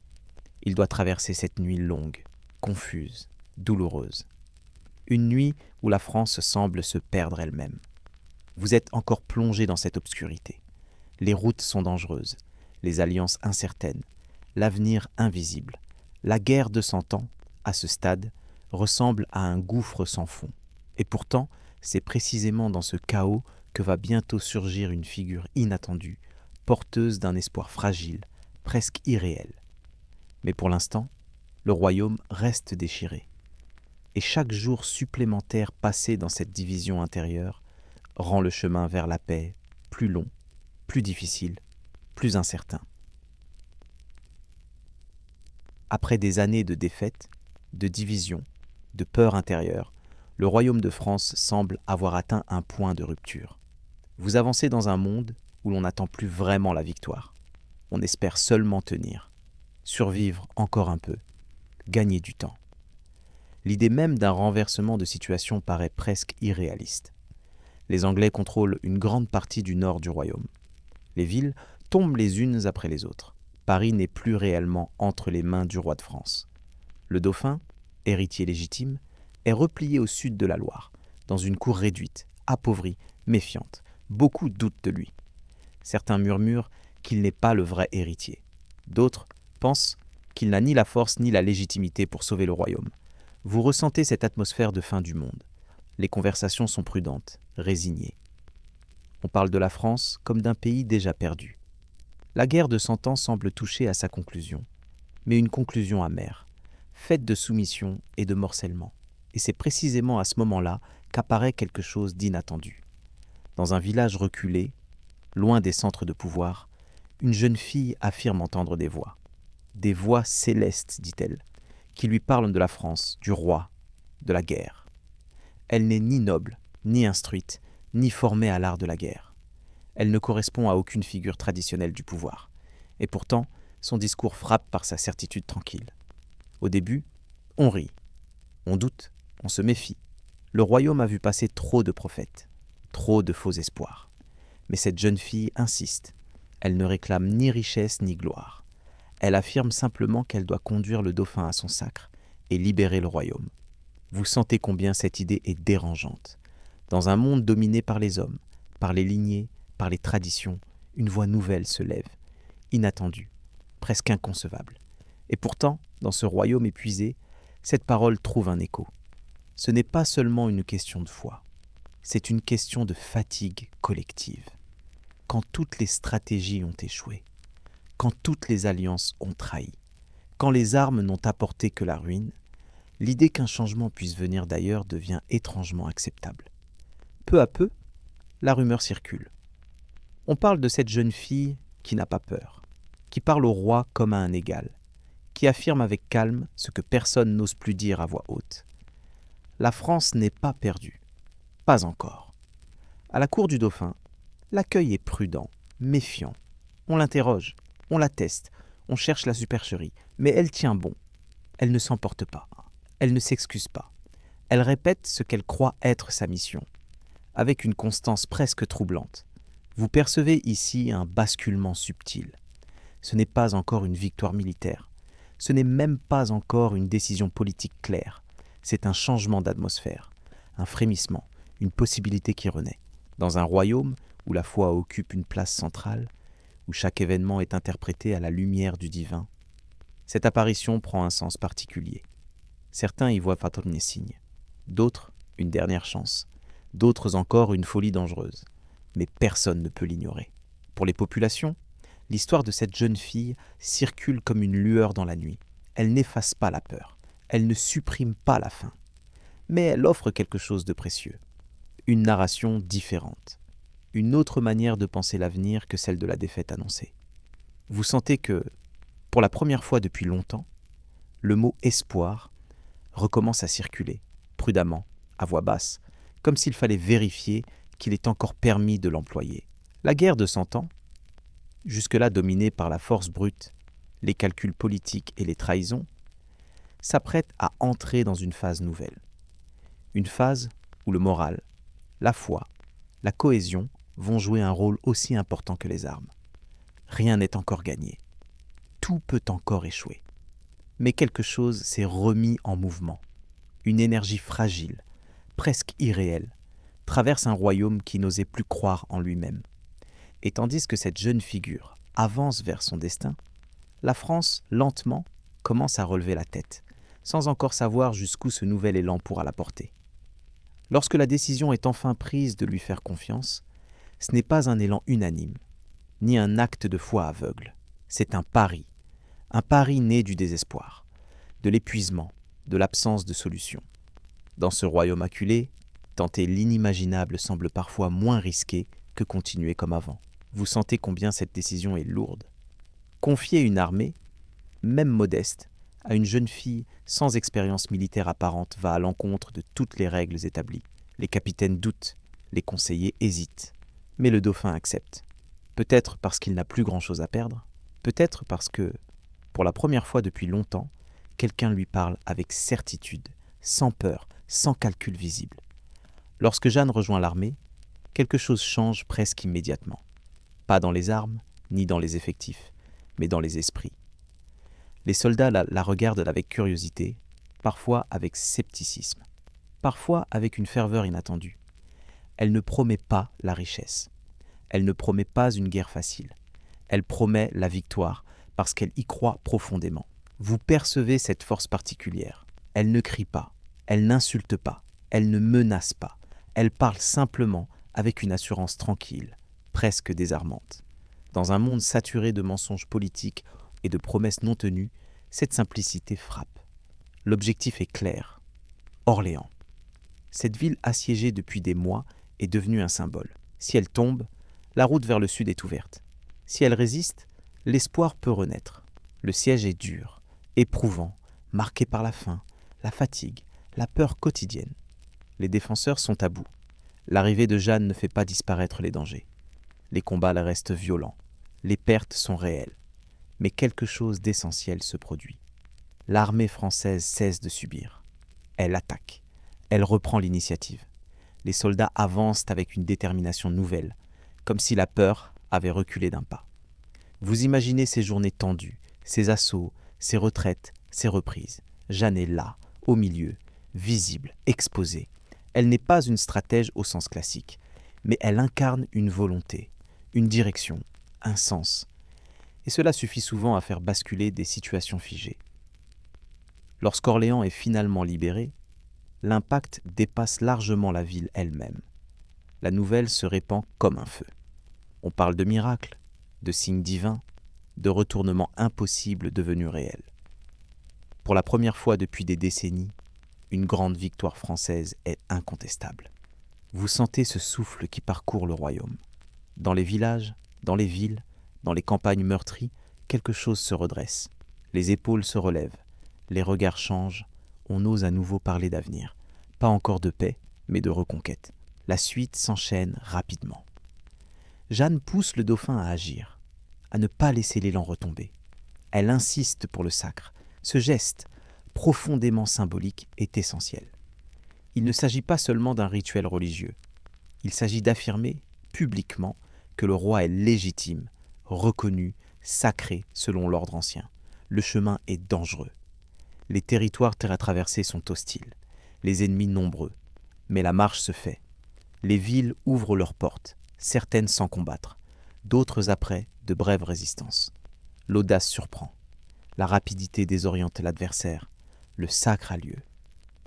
il doit traverser cette nuit longue, confuse, douloureuse. Une nuit où la France semble se perdre elle-même. Vous êtes encore plongé dans cette obscurité. Les routes sont dangereuses, les alliances incertaines, l'avenir invisible. La guerre de 100 ans, à ce stade, ressemble à un gouffre sans fond. Et pourtant, c'est précisément dans ce chaos que va bientôt surgir une figure inattendue, porteuse d'un espoir fragile, presque irréel. Mais pour l'instant, le royaume reste déchiré. Et chaque jour supplémentaire passé dans cette division intérieure rend le chemin vers la paix plus long, plus difficile, plus incertain. Après des années de défaites, de divisions, de peur intérieure, le royaume de France semble avoir atteint un point de rupture. Vous avancez dans un monde où l'on n'attend plus vraiment la victoire. On espère seulement tenir, survivre encore un peu, gagner du temps. L'idée même d'un renversement de situation paraît presque irréaliste. Les Anglais contrôlent une grande partie du nord du royaume. Les villes tombent les unes après les autres. Paris n'est plus réellement entre les mains du roi de France. Le dauphin, héritier légitime, est replié au sud de la Loire, dans une cour réduite, appauvrie, méfiante. Beaucoup doutent de lui. Certains murmurent qu'il n'est pas le vrai héritier. D'autres pensent qu'il n'a ni la force ni la légitimité pour sauver le royaume. Vous ressentez cette atmosphère de fin du monde. Les conversations sont prudentes, résignées. On parle de la France comme d'un pays déjà perdu. La guerre de 100 ans semble toucher à sa conclusion, mais une conclusion amère, faite de soumission et de morcellement. Et c'est précisément à ce moment-là qu'apparaît quelque chose d'inattendu. Dans un village reculé, loin des centres de pouvoir, une jeune fille affirme entendre des voix. Des voix célestes, dit-elle, qui lui parlent de la France, du roi, de la guerre. Elle n'est ni noble, ni instruite, ni formée à l'art de la guerre. Elle ne correspond à aucune figure traditionnelle du pouvoir. Et pourtant, son discours frappe par sa certitude tranquille. Au début, on rit, on doute, on se méfie. Le royaume a vu passer trop de prophètes, trop de faux espoirs. Mais cette jeune fille insiste. Elle ne réclame ni richesse ni gloire. Elle affirme simplement qu'elle doit conduire le dauphin à son sacre et libérer le royaume. Vous sentez combien cette idée est dérangeante. Dans un monde dominé par les hommes, par les lignées, par les traditions, une voix nouvelle se lève, inattendue, presque inconcevable. Et pourtant, dans ce royaume épuisé, cette parole trouve un écho. Ce n'est pas seulement une question de foi, c'est une question de fatigue collective. Quand toutes les stratégies ont échoué, quand toutes les alliances ont trahi, quand les armes n'ont apporté que la ruine, l'idée qu'un changement puisse venir d'ailleurs devient étrangement acceptable. Peu à peu, la rumeur circule. On parle de cette jeune fille qui n'a pas peur, qui parle au roi comme à un égal, qui affirme avec calme ce que personne n'ose plus dire à voix haute. La France n'est pas perdue, pas encore. À la cour du dauphin, l'accueil est prudent, méfiant. On l'interroge, on la teste, on cherche la supercherie, mais elle tient bon. Elle ne s'emporte pas, elle ne s'excuse pas. Elle répète ce qu'elle croit être sa mission, avec une constance presque troublante. Vous percevez ici un basculement subtil. Ce n'est pas encore une victoire militaire. Ce n'est même pas encore une décision politique claire. C'est un changement d'atmosphère, un frémissement, une possibilité qui renaît. Dans un royaume où la foi occupe une place centrale, où chaque événement est interprété à la lumière du divin, cette apparition prend un sens particulier. Certains y voient un signe, d'autres une dernière chance, d'autres encore une folie dangereuse. Mais personne ne peut l'ignorer. Pour les populations, l'histoire de cette jeune fille circule comme une lueur dans la nuit. Elle n'efface pas la peur, elle ne supprime pas la faim, mais elle offre quelque chose de précieux, une narration différente, une autre manière de penser l'avenir que celle de la défaite annoncée. Vous sentez que, pour la première fois depuis longtemps, le mot espoir recommence à circuler, prudemment, à voix basse, comme s'il fallait vérifier qu'il est encore permis de l'employer. La guerre de 100 ans, jusque-là dominée par la force brute, les calculs politiques et les trahisons, s'apprête à entrer dans une phase nouvelle. Une phase où le moral, la foi, la cohésion vont jouer un rôle aussi important que les armes. Rien n'est encore gagné. Tout peut encore échouer. Mais quelque chose s'est remis en mouvement. Une énergie fragile, presque irréel, traverse un royaume qui n'osait plus croire en lui-même. Et tandis que cette jeune figure avance vers son destin, la France, lentement, commence à relever la tête, sans encore savoir jusqu'où ce nouvel élan pourra la porter. Lorsque la décision est enfin prise de lui faire confiance, ce n'est pas un élan unanime, ni un acte de foi aveugle. C'est un pari né du désespoir, de l'épuisement, de l'absence de solution. Dans ce royaume acculé, tenter l'inimaginable semble parfois moins risqué que continuer comme avant. Vous sentez combien cette décision est lourde. Confier une armée, même modeste, à une jeune fille sans expérience militaire apparente va à l'encontre de toutes les règles établies. Les capitaines doutent, les conseillers hésitent, mais le dauphin accepte. Peut-être parce qu'il n'a plus grand-chose à perdre, peut-être parce que, pour la première fois depuis longtemps, quelqu'un lui parle avec certitude, sans peur, sans calcul visible. Lorsque Jeanne rejoint l'armée, quelque chose change presque immédiatement. Pas dans les armes, ni dans les effectifs, mais dans les esprits. Les soldats la regardent avec curiosité, parfois avec scepticisme, parfois avec une ferveur inattendue. Elle ne promet pas la richesse. Elle ne promet pas une guerre facile. Elle promet la victoire parce qu'elle y croit profondément. Vous percevez cette force particulière. Elle ne crie pas, elle n'insulte pas, elle ne menace pas. Elle parle simplement avec une assurance tranquille, presque désarmante. Dans un monde saturé de mensonges politiques et de promesses non tenues, cette simplicité frappe. L'objectif est clair. Orléans. Cette ville assiégée depuis des mois est devenue un symbole. Si elle tombe, la route vers le sud est ouverte. Si elle résiste, l'espoir peut renaître. Le siège est dur, éprouvant, marqué par la faim, la fatigue, la peur quotidienne. Les défenseurs sont à bout. L'arrivée de Jeanne ne fait pas disparaître les dangers. Les combats restent violents. Les pertes sont réelles. Mais quelque chose d'essentiel se produit. L'armée française cesse de subir. Elle attaque. Elle reprend l'initiative. Les soldats avancent avec une détermination nouvelle, comme si la peur avait reculé d'un pas. Vous imaginez ces journées tendues, ces assauts, ces retraites, ces reprises. Jeanne est là, au milieu, visible, exposée. Elle n'est pas une stratège au sens classique, mais elle incarne une volonté, une direction, un sens. Et cela suffit souvent à faire basculer des situations figées. Lorsqu'Orléans est finalement libéré, l'impact dépasse largement la ville elle-même. La nouvelle se répand comme un feu. On parle de miracles, de signes divins, de retournements impossibles devenus réels. Pour la première fois depuis des décennies, une grande victoire française est incontestable. Vous sentez ce souffle qui parcourt le royaume. Dans les villages, dans les villes, dans les campagnes meurtries, quelque chose se redresse. Les épaules se relèvent, les regards changent, on ose à nouveau parler d'avenir. Pas encore de paix, mais de reconquête. La suite s'enchaîne rapidement. Jeanne pousse le dauphin à agir, à ne pas laisser l'élan retomber. Elle insiste pour le sacre. Ce geste, profondément symbolique, est essentiel. Il ne s'agit pas seulement d'un rituel religieux. Il s'agit d'affirmer, publiquement, que le roi est légitime, reconnu, sacré selon l'ordre ancien. Le chemin est dangereux. Les territoires terre à traverser sont hostiles, les ennemis nombreux. Mais la marche se fait. Les villes ouvrent leurs portes, certaines sans combattre, d'autres après de brèves résistances. L'audace surprend. La rapidité désoriente l'adversaire. Le sacre a lieu.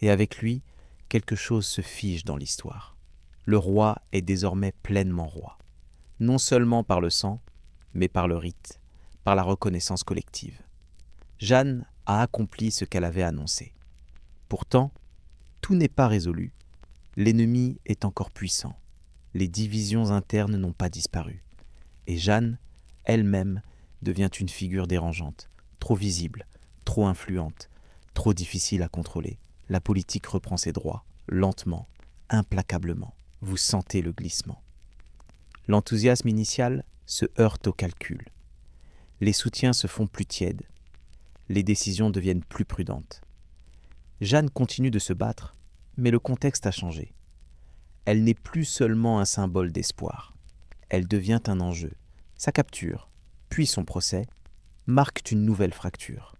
Et avec lui, quelque chose se fige dans l'histoire. Le roi est désormais pleinement roi. Non seulement par le sang, mais par le rite, par la reconnaissance collective. Jeanne a accompli ce qu'elle avait annoncé. Pourtant, tout n'est pas résolu. L'ennemi est encore puissant. Les divisions internes n'ont pas disparu. Et Jeanne, elle-même, devient une figure dérangeante, trop visible, trop influente, trop difficile à contrôler. La politique reprend ses droits, lentement, implacablement. Vous sentez le glissement. L'enthousiasme initial se heurte au calcul. Les soutiens se font plus tièdes. Les décisions deviennent plus prudentes. Jeanne continue de se battre, mais le contexte a changé. Elle n'est plus seulement un symbole d'espoir. Elle devient un enjeu. Sa capture, puis son procès, marquent une nouvelle fracture.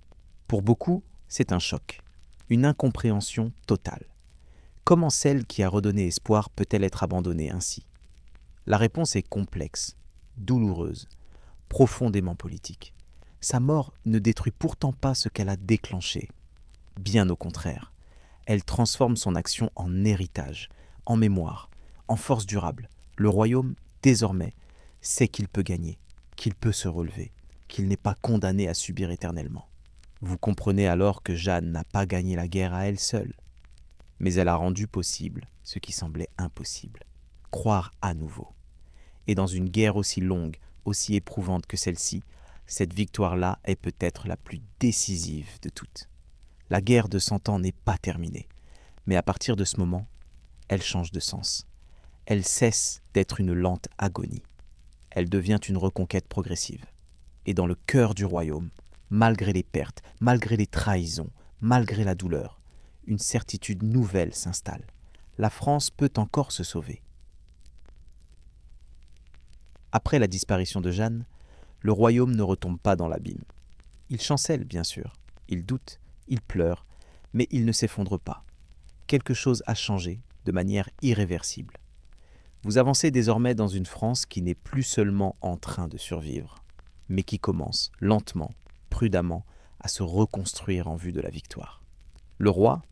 Pour beaucoup, c'est un choc, une incompréhension totale. Comment celle qui a redonné espoir peut-elle être abandonnée ainsi? La réponse est complexe, douloureuse, profondément politique. Sa mort ne détruit pourtant pas ce qu'elle a déclenché. Bien au contraire, elle transforme son action en héritage, en mémoire, en force durable. Le royaume, désormais, sait qu'il peut gagner, qu'il peut se relever, qu'il n'est pas condamné à subir éternellement. Vous comprenez alors que Jeanne n'a pas gagné la guerre à elle seule, mais elle a rendu possible ce qui semblait impossible, croire à nouveau. Et dans une guerre aussi longue, aussi éprouvante que celle-ci, cette victoire-là est peut-être la plus décisive de toutes. La guerre de 100 ans n'est pas terminée, mais à partir de ce moment, elle change de sens. Elle cesse d'être une lente agonie. Elle devient une reconquête progressive. Et dans le cœur du royaume, malgré les pertes, malgré les trahisons, malgré la douleur, une certitude nouvelle s'installe. La France peut encore se sauver. Après la disparition de Jeanne, le royaume ne retombe pas dans l'abîme. Il chancelle, bien sûr, il doute, il pleure, mais il ne s'effondre pas. Quelque chose a changé de manière irréversible. Vous avancez désormais dans une France qui n'est plus seulement en train de survivre, mais qui commence, lentement, prudemment, à se reconstruire en vue de la victoire. Le roi,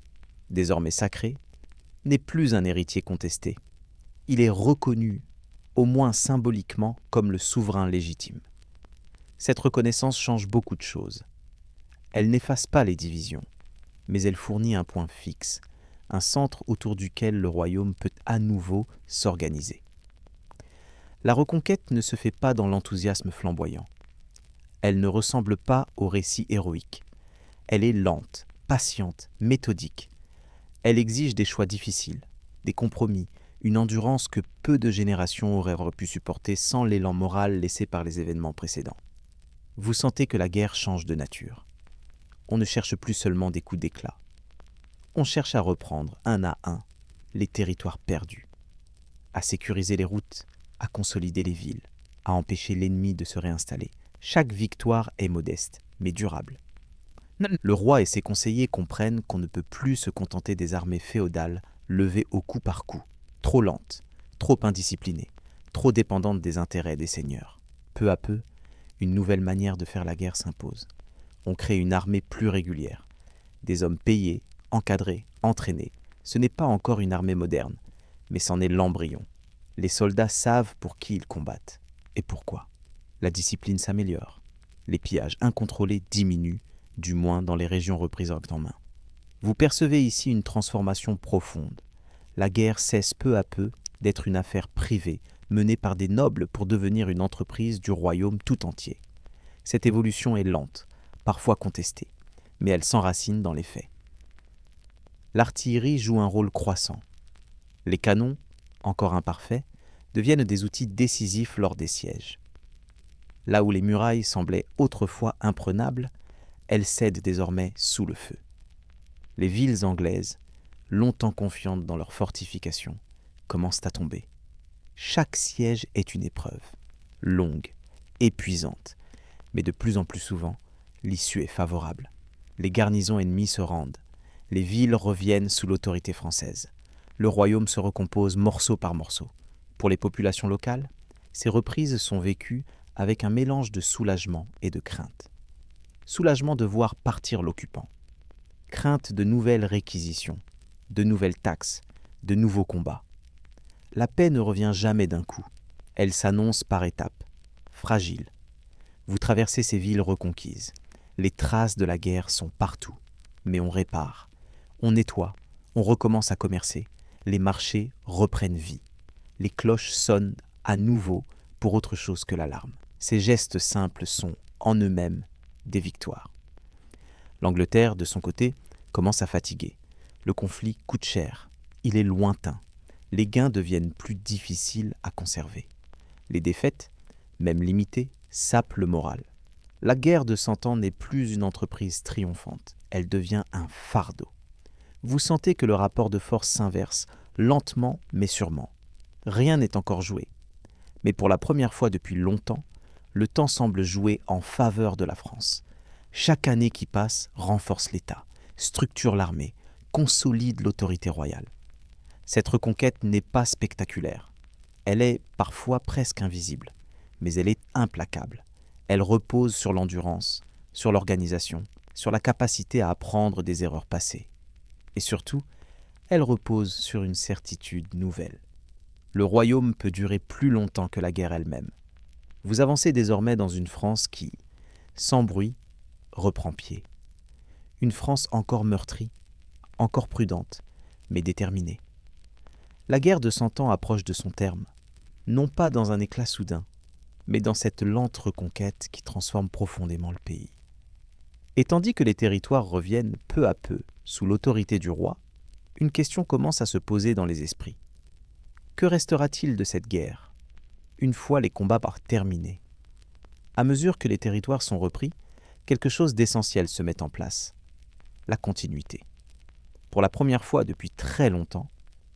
désormais sacré, n'est plus un héritier contesté. Il est reconnu, au moins symboliquement, comme le souverain légitime. Cette reconnaissance change beaucoup de choses. Elle n'efface pas les divisions, mais elle fournit un point fixe, un centre autour duquel le royaume peut à nouveau s'organiser. La reconquête ne se fait pas dans l'enthousiasme flamboyant. Elle ne ressemble pas au récit héroïque. Elle est lente, patiente, méthodique. Elle exige des choix difficiles, des compromis, une endurance que peu de générations auraient pu supporter sans l'élan moral laissé par les événements précédents. Vous sentez que la guerre change de nature. On ne cherche plus seulement des coups d'éclat. On cherche à reprendre, un à un, les territoires perdus, à sécuriser les routes, à consolider les villes, à empêcher l'ennemi de se réinstaller. Chaque victoire est modeste, mais durable. Le roi et ses conseillers comprennent qu'on ne peut plus se contenter des armées féodales levées au coup par coup, trop lentes, trop indisciplinées, trop dépendantes des intérêts des seigneurs. Peu à peu, une nouvelle manière de faire la guerre s'impose. On crée une armée plus régulière. Des hommes payés, encadrés, entraînés. Ce n'est pas encore une armée moderne, mais c'en est l'embryon. Les soldats savent pour qui ils combattent et pourquoi. La discipline s'améliore. Les pillages incontrôlés diminuent, du moins dans les régions reprises en main. Vous percevez ici une transformation profonde. La guerre cesse peu à peu d'être une affaire privée, menée par des nobles pour devenir une entreprise du royaume tout entier. Cette évolution est lente, parfois contestée, mais elle s'enracine dans les faits. L'artillerie joue un rôle croissant. Les canons, encore imparfaits, deviennent des outils décisifs lors des sièges. Là où les murailles semblaient autrefois imprenables, elles cèdent désormais sous le feu. Les villes anglaises, longtemps confiantes dans leurs fortifications, commencent à tomber. Chaque siège est une épreuve, longue, épuisante, mais de plus en plus souvent, l'issue est favorable. Les garnisons ennemies se rendent, les villes reviennent sous l'autorité française. Le royaume se recompose morceau par morceau. Pour les populations locales, ces reprises sont vécues avec un mélange de soulagement et de crainte. Soulagement de voir partir l'occupant. Crainte de nouvelles réquisitions, de nouvelles taxes, de nouveaux combats. La paix ne revient jamais d'un coup. Elle s'annonce par étapes, fragile. Vous traversez ces villes reconquises. Les traces de la guerre sont partout. Mais on répare, on nettoie, on recommence à commercer. Les marchés reprennent vie. Les cloches sonnent à nouveau pour autre chose que l'alarme. Ces gestes simples sont, en eux-mêmes, des victoires. L'Angleterre, de son côté, commence à fatiguer. Le conflit coûte cher. Il est lointain. Les gains deviennent plus difficiles à conserver. Les défaites, même limitées, sapent le moral. La guerre de 100 ans n'est plus une entreprise triomphante. Elle devient un fardeau. Vous sentez que le rapport de force s'inverse, lentement mais sûrement. Rien n'est encore joué. Mais pour la première fois depuis longtemps, le temps semble jouer en faveur de la France. Chaque année qui passe renforce l'État, structure l'armée, consolide l'autorité royale. Cette reconquête n'est pas spectaculaire. Elle est parfois presque invisible, mais elle est implacable. Elle repose sur l'endurance, sur l'organisation, sur la capacité à apprendre des erreurs passées. Et surtout, elle repose sur une certitude nouvelle. Le royaume peut durer plus longtemps que la guerre elle-même. Vous avancez désormais dans une France qui, sans bruit, reprend pied. Une France encore meurtrie, encore prudente, mais déterminée. La guerre de 100 ans approche de son terme, non pas dans un éclat soudain, mais dans cette lente reconquête qui transforme profondément le pays. Et tandis que les territoires reviennent peu à peu sous l'autorité du roi, une question commence à se poser dans les esprits. Que restera-t-il de cette guerre, une fois les combats terminés? À mesure que les territoires sont repris, quelque chose d'essentiel se met en place, la continuité. Pour la première fois depuis très longtemps,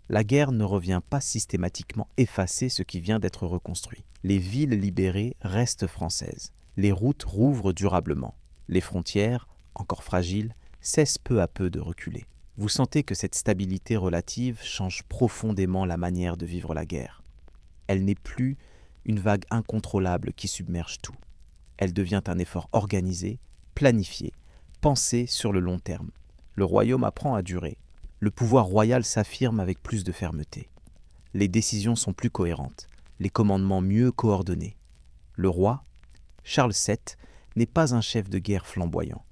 la guerre ne revient pas systématiquement effacer ce qui vient d'être reconstruit. Les villes libérées restent françaises. Les routes rouvrent durablement. Les frontières, encore fragiles, cessent peu à peu de reculer. Vous sentez que cette stabilité relative change profondément la manière de vivre la guerre. Elle n'est plus une vague incontrôlable qui submerge tout. Elle devient un effort organisé, planifié, pensé sur le long terme. Le royaume apprend à durer. Le pouvoir royal s'affirme avec plus de fermeté. Les décisions sont plus cohérentes, les commandements mieux coordonnés. Le roi, Charles VII, n'est pas un chef de guerre flamboyant,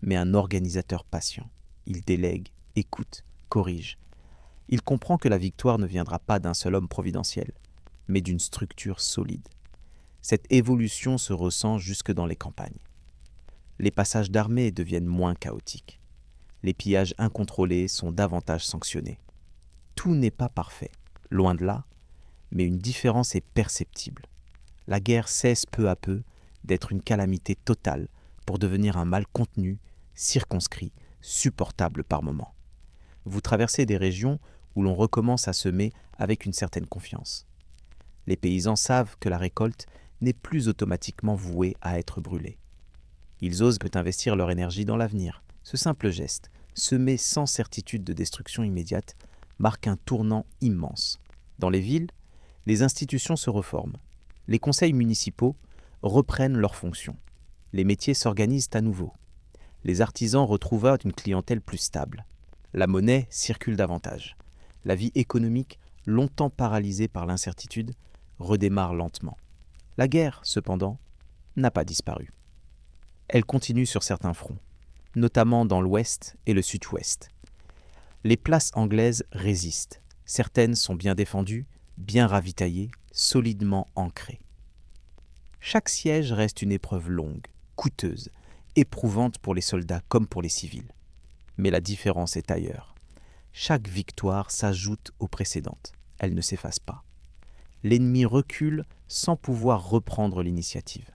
mais un organisateur patient. Il délègue, écoute, corrige. Il comprend que la victoire ne viendra pas d'un seul homme providentiel, mais d'une structure solide. Cette évolution se ressent jusque dans les campagnes. Les passages d'armées deviennent moins chaotiques. Les pillages incontrôlés sont davantage sanctionnés. Tout n'est pas parfait, loin de là, mais une différence est perceptible. La guerre cesse peu à peu d'être une calamité totale pour devenir un mal contenu, circonscrit, supportable par moments. Vous traversez des régions où l'on recommence à semer avec une certaine confiance. Les paysans savent que la récolte n'est plus automatiquement vouée à être brûlée. Ils osent investir leur énergie dans l'avenir. Ce simple geste, semé sans certitude de destruction immédiate, marque un tournant immense. Dans les villes, les institutions se reforment. Les conseils municipaux reprennent leurs fonctions. Les métiers s'organisent à nouveau. Les artisans retrouvent une clientèle plus stable. La monnaie circule davantage. La vie économique, longtemps paralysée par l'incertitude, redémarre lentement. La guerre, cependant, n'a pas disparu. Elle continue sur certains fronts, notamment dans l'ouest et le sud-ouest. Les places anglaises résistent. Certaines sont bien défendues, bien ravitaillées, solidement ancrées. Chaque siège reste une épreuve longue, coûteuse, éprouvante pour les soldats comme pour les civils. Mais la différence est ailleurs. Chaque victoire s'ajoute aux précédentes. Elle ne s'efface pas. L'ennemi recule sans pouvoir reprendre l'initiative.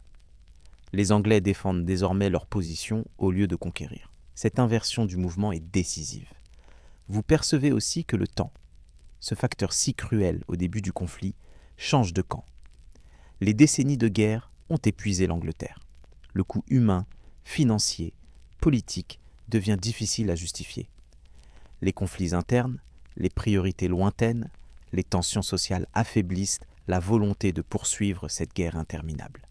Les Anglais défendent désormais leur position au lieu de conquérir. Cette inversion du mouvement est décisive. Vous percevez aussi que le temps, ce facteur si cruel au début du conflit, change de camp. Les décennies de guerre ont épuisé l'Angleterre. Le coût humain, financier, politique devient difficile à justifier. Les conflits internes, les priorités lointaines, les tensions sociales affaiblissent la volonté de poursuivre cette guerre interminable.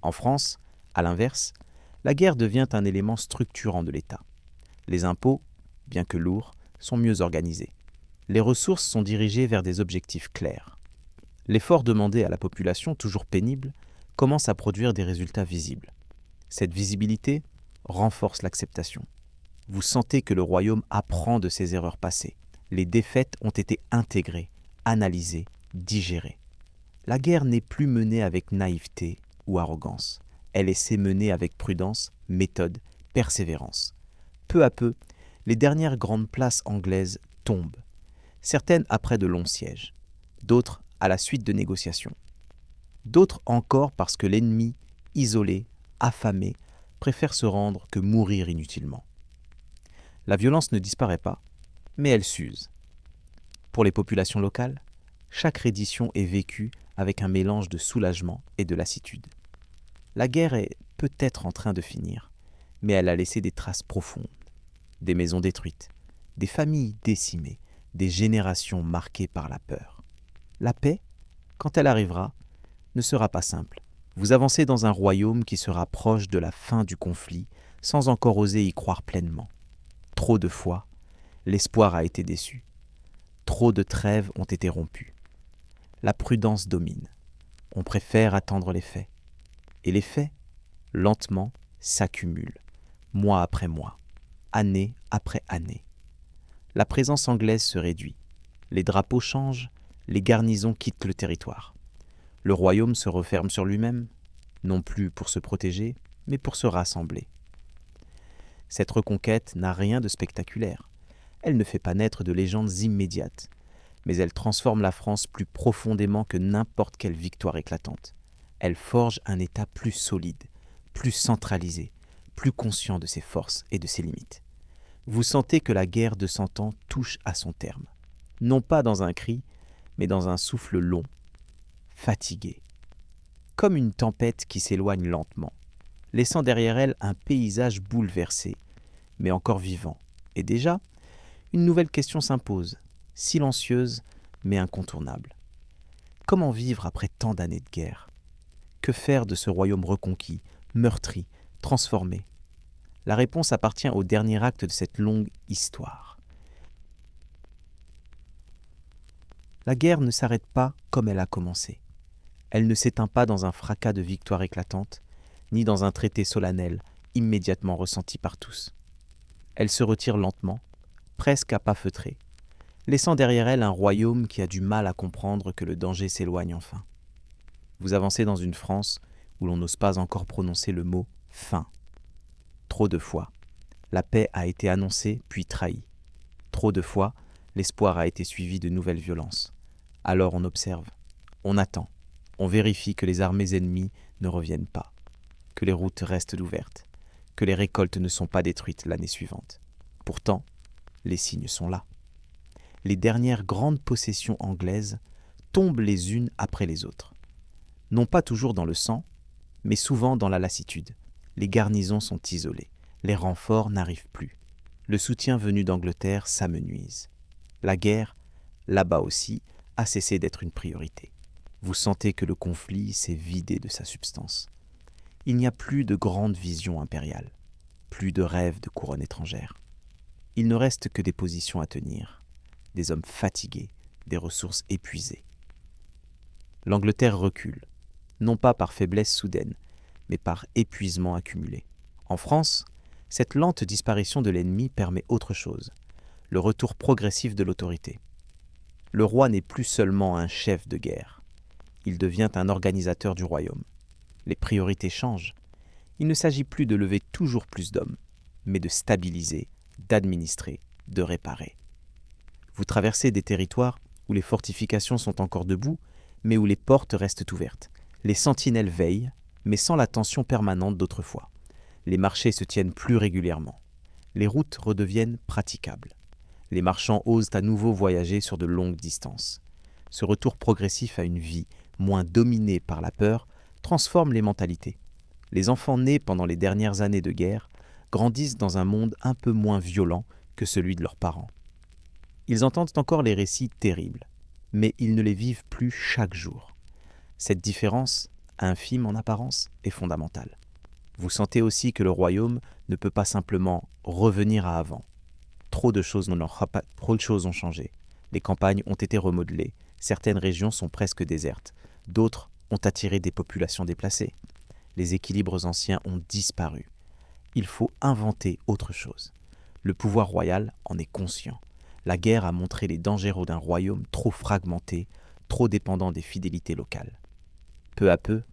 En France, à l'inverse, la guerre devient un élément structurant de l'État. Les impôts, bien que lourds, sont mieux organisés. Les ressources sont dirigées vers des objectifs clairs. L'effort demandé à la population, toujours pénible, commence à produire des résultats visibles. Cette visibilité renforce l'acceptation. Vous sentez que le royaume apprend de ses erreurs passées. Les défaites ont été intégrées, analysées, digérées. La guerre n'est plus menée avec naïveté ou arrogance. Elle est menée avec prudence, méthode, persévérance. Peu à peu, les dernières grandes places anglaises tombent. Certaines après de longs sièges, d'autres à la suite de négociations. D'autres encore parce que l'ennemi, isolé, affamé, préfère se rendre que mourir inutilement. La violence ne disparaît pas, mais elle s'use. Pour les populations locales, chaque reddition est vécue avec un mélange de soulagement et de lassitude. La guerre est peut-être en train de finir, mais elle a laissé des traces profondes. Des maisons détruites, des familles décimées, des générations marquées par la peur. La paix, quand elle arrivera, ne sera pas simple. Vous avancez dans un royaume qui sera proche de la fin du conflit sans encore oser y croire pleinement. Trop de fois, l'espoir a été déçu. Trop de trêves ont été rompues. La prudence domine. On préfère attendre les faits. Et les faits, lentement, s'accumulent, mois après mois, année après année. La présence anglaise se réduit. Les drapeaux changent, les garnisons quittent le territoire. Le royaume se referme sur lui-même, non plus pour se protéger, mais pour se rassembler. Cette reconquête n'a rien de spectaculaire. Elle ne fait pas naître de légendes immédiates, mais elle transforme la France plus profondément que n'importe quelle victoire éclatante. Elle forge un État plus solide, plus centralisé, plus conscient de ses forces et de ses limites. Vous sentez que la guerre de 100 ans touche à son terme, non pas dans un cri, mais dans un souffle long, fatigué, comme une tempête qui s'éloigne lentement, laissant derrière elle un paysage bouleversé, mais encore vivant. Et déjà, une nouvelle question s'impose, silencieuse mais incontournable. Comment vivre après tant d'années de guerre ? Que faire de ce royaume reconquis, meurtri, transformé ? La réponse appartient au dernier acte de cette longue histoire. La guerre ne s'arrête pas comme elle a commencé. Elle ne s'éteint pas dans un fracas de victoire éclatante, ni dans un traité solennel immédiatement ressenti par tous. Elle se retire lentement, presque à pas feutrés, laissant derrière elle un royaume qui a du mal à comprendre que le danger s'éloigne enfin. Vous avancez dans une France où l'on n'ose pas encore prononcer le mot « fin ». Trop de fois, la paix a été annoncée puis trahie. Trop de fois, l'espoir a été suivi de nouvelles violences. Alors on observe, on attend, on vérifie que les armées ennemies ne reviennent pas, que les routes restent ouvertes, que les récoltes ne sont pas détruites l'année suivante. Pourtant, les signes sont là. Les dernières grandes possessions anglaises tombent les unes après les autres. Non pas toujours dans le sang, mais souvent dans la lassitude. Les garnisons sont isolées, les renforts n'arrivent plus. Le soutien venu d'Angleterre s'amenuise. La guerre, là-bas aussi, a cessé d'être une priorité. Vous sentez que le conflit s'est vidé de sa substance. Il n'y a plus de grandes visions impériales, plus de rêves de couronne étrangère. Il ne reste que des positions à tenir, des hommes fatigués, des ressources épuisées. L'Angleterre recule, non pas par faiblesse soudaine, mais par épuisement accumulé. En France, cette lente disparition de l'ennemi permet autre chose, le retour progressif de l'autorité. Le roi n'est plus seulement un chef de guerre, il devient un organisateur du royaume. Les priorités changent. Il ne s'agit plus de lever toujours plus d'hommes, mais de stabiliser, d'administrer, de réparer. Vous traversez des territoires où les fortifications sont encore debout, mais où les portes restent ouvertes. Les sentinelles veillent, mais sans la tension permanente d'autrefois. Les marchés se tiennent plus régulièrement. Les routes redeviennent praticables. Les marchands osent à nouveau voyager sur de longues distances. Ce retour progressif à une vie moins dominée par la peur transforme les mentalités. Les enfants nés pendant les dernières années de guerre grandissent dans un monde un peu moins violent que celui de leurs parents. Ils entendent encore les récits terribles, mais ils ne les vivent plus chaque jour. Cette différence, infime en apparence, est fondamentale. Vous sentez aussi que le royaume ne peut pas simplement revenir à avant. Trop de choses ont changé. Les campagnes ont été remodelées, certaines régions sont presque désertes, d'autres ont attiré des populations déplacées. Les équilibres anciens ont disparu. Il faut inventer autre chose. Le pouvoir royal en est conscient. La guerre a montré les dangers d'un royaume trop fragmenté, trop dépendant des fidélités locales. Peu à peu,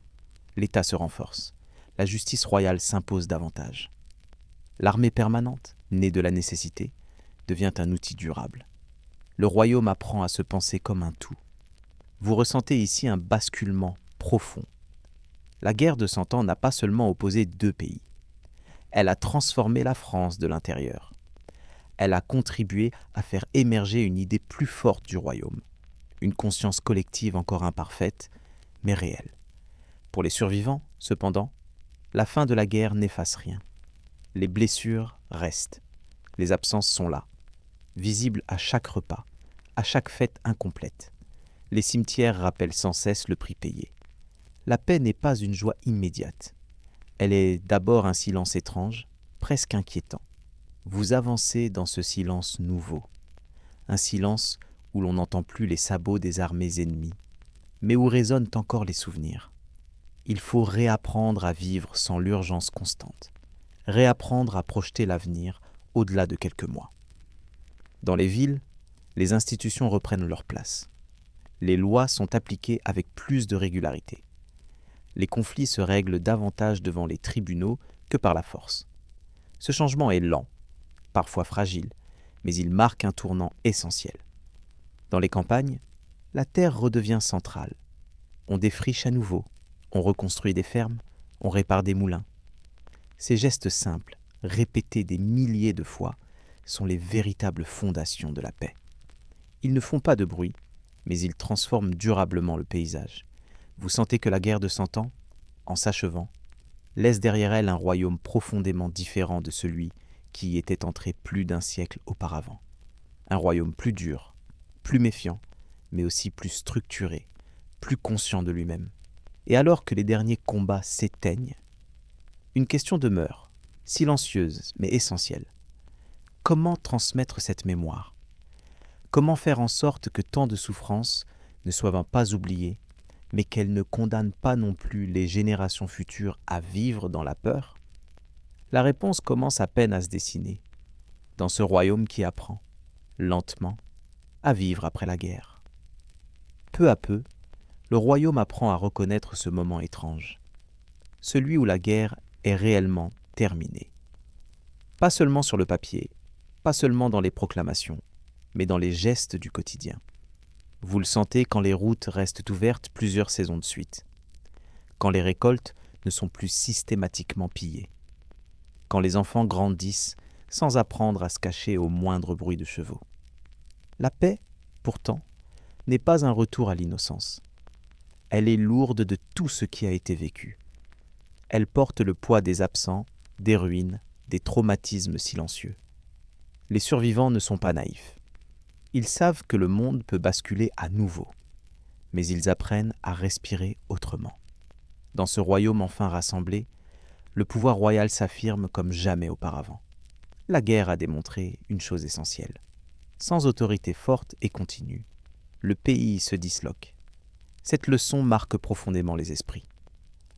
l'État se renforce. La justice royale s'impose davantage. L'armée permanente, née de la nécessité, devient un outil durable. Le royaume apprend à se penser comme un tout. Vous ressentez ici un basculement profond. La guerre de 100 ans n'a pas seulement opposé deux pays. Elle a transformé la France de l'intérieur. Elle a contribué à faire émerger une idée plus forte du royaume, une conscience collective encore imparfaite, mais réelle. Pour les survivants, cependant, la fin de la guerre n'efface rien. Les blessures restent. Les absences sont là, visibles à chaque repas, à chaque fête incomplète. Les cimetières rappellent sans cesse le prix payé. La paix n'est pas une joie immédiate. Elle est d'abord un silence étrange, presque inquiétant. Vous avancez dans ce silence nouveau. Un silence où l'on n'entend plus les sabots des armées ennemies, mais où résonnent encore les souvenirs. Il faut réapprendre à vivre sans l'urgence constante, réapprendre à projeter l'avenir au-delà de quelques mois. Dans les villes, les institutions reprennent leur place. Les lois sont appliquées avec plus de régularité. Les conflits se règlent davantage devant les tribunaux que par la force. Ce changement est lent, parfois fragile, mais il marque un tournant essentiel. Dans les campagnes, la terre redevient centrale. On défriche à nouveau, on reconstruit des fermes, on répare des moulins. Ces gestes simples, répétés des milliers de fois, sont les véritables fondations de la paix. Ils ne font pas de bruit, mais ils transforment durablement le paysage. Vous sentez que la guerre de 100 ans, en s'achevant, laisse derrière elle un royaume profondément différent de celui qui y était entré plus d'un siècle auparavant. Un royaume plus dur, plus méfiant, mais aussi plus structuré, plus conscient de lui-même. Et alors que les derniers combats s'éteignent, une question demeure, silencieuse mais essentielle. Comment transmettre cette mémoire ? Comment faire en sorte que tant de souffrances ne soient pas oubliées, mais qu'elles ne condamnent pas non plus les générations futures à vivre dans la peur ? La réponse commence à peine à se dessiner, dans ce royaume qui apprend, lentement, à vivre après la guerre. Peu à peu, le royaume apprend à reconnaître ce moment étrange, celui où la guerre est réellement terminée. Pas seulement sur le papier, pas seulement dans les proclamations, mais dans les gestes du quotidien. Vous le sentez quand les routes restent ouvertes plusieurs saisons de suite, quand les récoltes ne sont plus systématiquement pillées, quand les enfants grandissent sans apprendre à se cacher au moindre bruit de chevaux. La paix, pourtant, n'est pas un retour à l'innocence. Elle est lourde de tout ce qui a été vécu. Elle porte le poids des absents, des ruines, des traumatismes silencieux. Les survivants ne sont pas naïfs. Ils savent que le monde peut basculer à nouveau, mais ils apprennent à respirer autrement. Dans ce royaume enfin rassemblé, le pouvoir royal s'affirme comme jamais auparavant. La guerre a démontré une chose essentielle. Sans autorité forte et continue, le pays se disloque. Cette leçon marque profondément les esprits.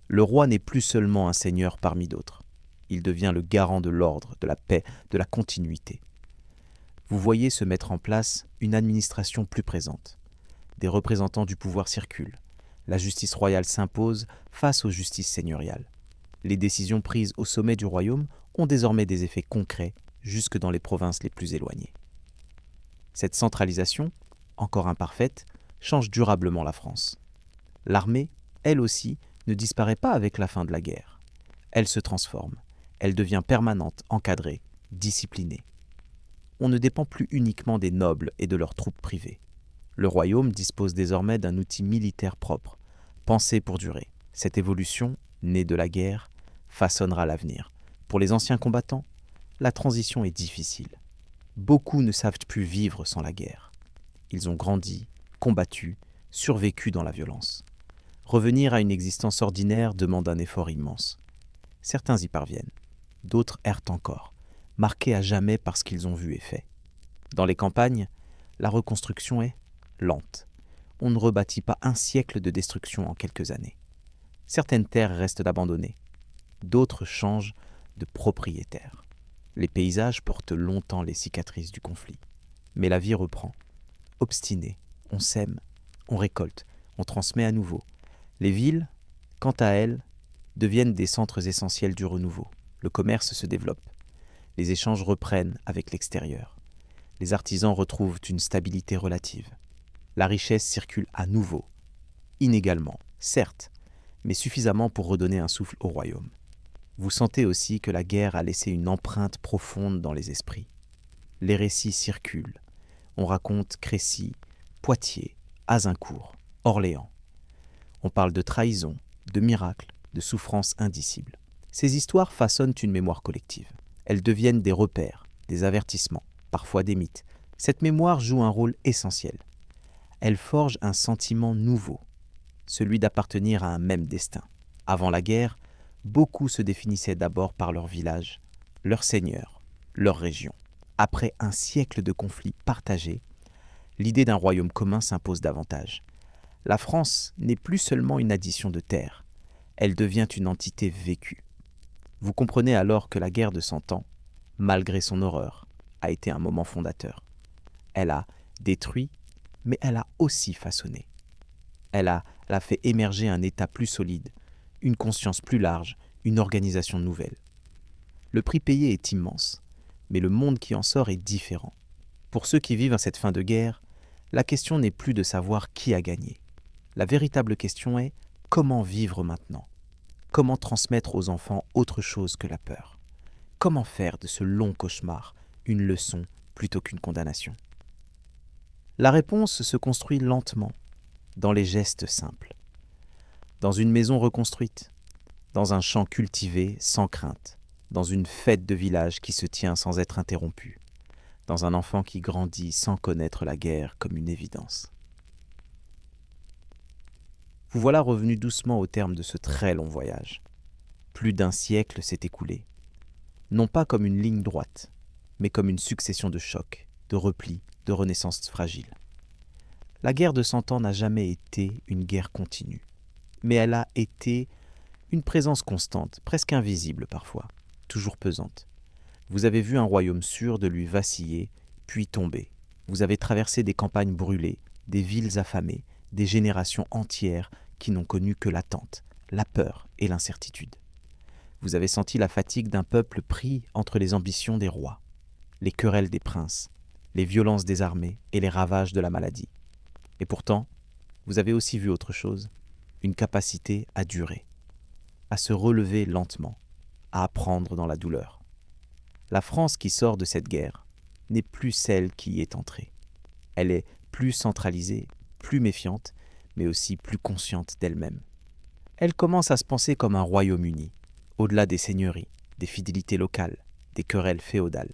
Le roi n'est plus seulement un seigneur parmi d'autres. Il devient le garant de l'ordre, de la paix, de la continuité. Vous voyez se mettre en place une administration plus présente. Des représentants du pouvoir circulent. La justice royale s'impose face aux justices seigneuriales. Les décisions prises au sommet du royaume ont désormais des effets concrets jusque dans les provinces les plus éloignées. Cette centralisation, encore imparfaite, change durablement la France. L'armée, elle aussi, ne disparaît pas avec la fin de la guerre. Elle se transforme. Elle devient permanente, encadrée, disciplinée. On ne dépend plus uniquement des nobles et de leurs troupes privées. Le royaume dispose désormais d'un outil militaire propre, pensé pour durer. Cette évolution, née de la guerre, façonnera l'avenir. Pour les anciens combattants, la transition est difficile. Beaucoup ne savent plus vivre sans la guerre. Ils ont grandi, combattu, survécu dans la violence. Revenir à une existence ordinaire demande un effort immense. Certains y parviennent, d'autres errent encore, marqués à jamais par ce qu'ils ont vu et fait. Dans les campagnes, la reconstruction est lente. On ne rebâtit pas un siècle de destruction en quelques années. Certaines terres restent abandonnées, d'autres changent de propriétaires. Les paysages portent longtemps les cicatrices du conflit. Mais la vie reprend. Obstiné, on sème, on récolte, on transmet à nouveau. Les villes, quant à elles, deviennent des centres essentiels du renouveau. Le commerce se développe. Les échanges reprennent avec l'extérieur. Les artisans retrouvent une stabilité relative. La richesse circule à nouveau, inégalement, certes, mais suffisamment pour redonner un souffle au royaume. Vous sentez aussi que la guerre a laissé une empreinte profonde dans les esprits. Les récits circulent. On raconte Crécy, Poitiers, Azincourt, Orléans. On parle de trahison, de miracles, de souffrances indicibles. Ces histoires façonnent une mémoire collective. Elles deviennent des repères, des avertissements, parfois des mythes, Cette mémoire joue un rôle essentiel. Elle forge un sentiment nouveau, celui d'appartenir à un même destin. Avant la guerre, beaucoup se définissaient d'abord par leur village, leur seigneur, leur région. Après un siècle de conflits partagés, l'idée d'un royaume commun s'impose davantage. La France n'est plus seulement une addition de terres, elle devient une entité vécue. Vous comprenez alors que la guerre de 100 ans, malgré son horreur, a été un moment fondateur. Elle a détruit, mais elle a aussi façonné. Elle a fait émerger un État plus solide, une conscience plus large, une organisation nouvelle. Le prix payé est immense, mais le monde qui en sort est différent. Pour ceux qui vivent à cette fin de guerre, la question n'est plus de savoir qui a gagné. La véritable question est comment vivre maintenant ? Comment transmettre aux enfants autre chose que la peur ? Comment faire de ce long cauchemar une leçon plutôt qu'une condamnation ? La réponse se construit lentement, dans les gestes simples. Dans une maison reconstruite, dans un champ cultivé sans crainte, dans une fête de village qui se tient sans être interrompue, dans un enfant qui grandit sans connaître la guerre comme une évidence. Vous voilà revenu doucement au terme de ce très long voyage. Plus d'un siècle s'est écoulé, non pas comme une ligne droite, mais comme une succession de chocs, de replis, de renaissances fragiles. La guerre de 100 ans n'a jamais été une guerre continue, mais elle a été une présence constante, presque invisible parfois, toujours pesante. Vous avez vu un royaume sûr de lui vaciller, puis tomber. Vous avez traversé des campagnes brûlées, des villes affamées, des générations entières qui n'ont connu que l'attente, la peur et l'incertitude. Vous avez senti la fatigue d'un peuple pris entre les ambitions des rois, les querelles des princes, les violences des armées et les ravages de la maladie. Et pourtant, vous avez aussi vu autre chose, une capacité à durer, à se relever lentement, à apprendre dans la douleur. La France qui sort de cette guerre n'est plus celle qui y est entrée. Elle est plus centralisée, plus méfiante, mais aussi plus consciente d'elle-même. Elle commence à se penser comme un royaume uni, au-delà des seigneuries, des fidélités locales, des querelles féodales.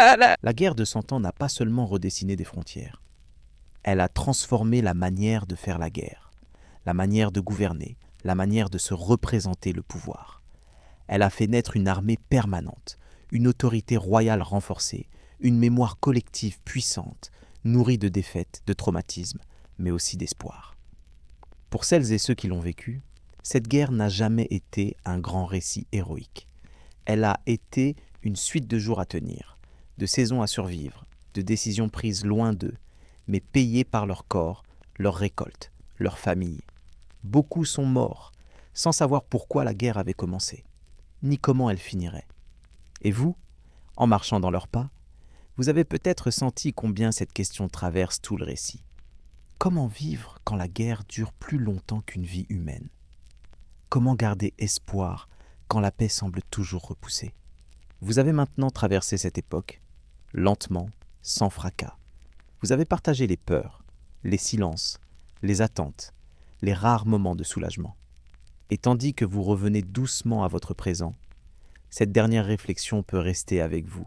La guerre de 100 ans n'a pas seulement redessiné des frontières. Elle a transformé la manière de faire la guerre, la manière de gouverner, la manière de se représenter le pouvoir. Elle a fait naître une armée permanente, une autorité royale renforcée, une mémoire collective puissante, nourrie de défaites, de traumatismes, mais aussi d'espoir. Pour celles et ceux qui l'ont vécue, cette guerre n'a jamais été un grand récit héroïque. Elle a été une suite de jours à tenir, de saisons à survivre, de décisions prises loin d'eux, mais payées par leur corps, leur récolte, leur famille. Beaucoup sont morts, sans savoir pourquoi la guerre avait commencé, ni comment elle finirait. Et vous, en marchant dans leurs pas, vous avez peut-être senti combien cette question traverse tout le récit. Comment vivre quand la guerre dure plus longtemps qu'une vie humaine ? Comment garder espoir quand la paix semble toujours repoussée ? Vous avez maintenant traversé cette époque, lentement, sans fracas. Vous avez partagé les peurs, les silences, les attentes, les rares moments de soulagement. Et tandis que vous revenez doucement à votre présent, cette dernière réflexion peut rester avec vous,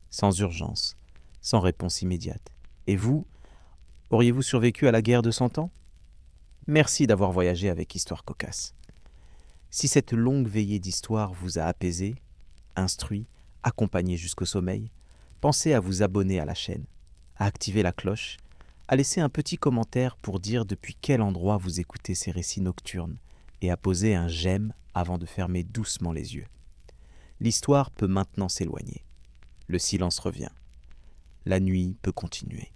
sans urgence, sans réponse immédiate. Et vous, auriez-vous survécu à la guerre de 100 ans ? Merci d'avoir voyagé avec Histoire Cocasse. Si cette longue veillée d'histoire vous a apaisé, instruit, accompagné jusqu'au sommeil, pensez à vous abonner à la chaîne, à activer la cloche, à laisser un petit commentaire pour dire depuis quel endroit vous écoutez ces récits nocturnes et à poser un j'aime avant de fermer doucement les yeux. L'histoire peut maintenant s'éloigner. Le silence revient. La nuit peut continuer.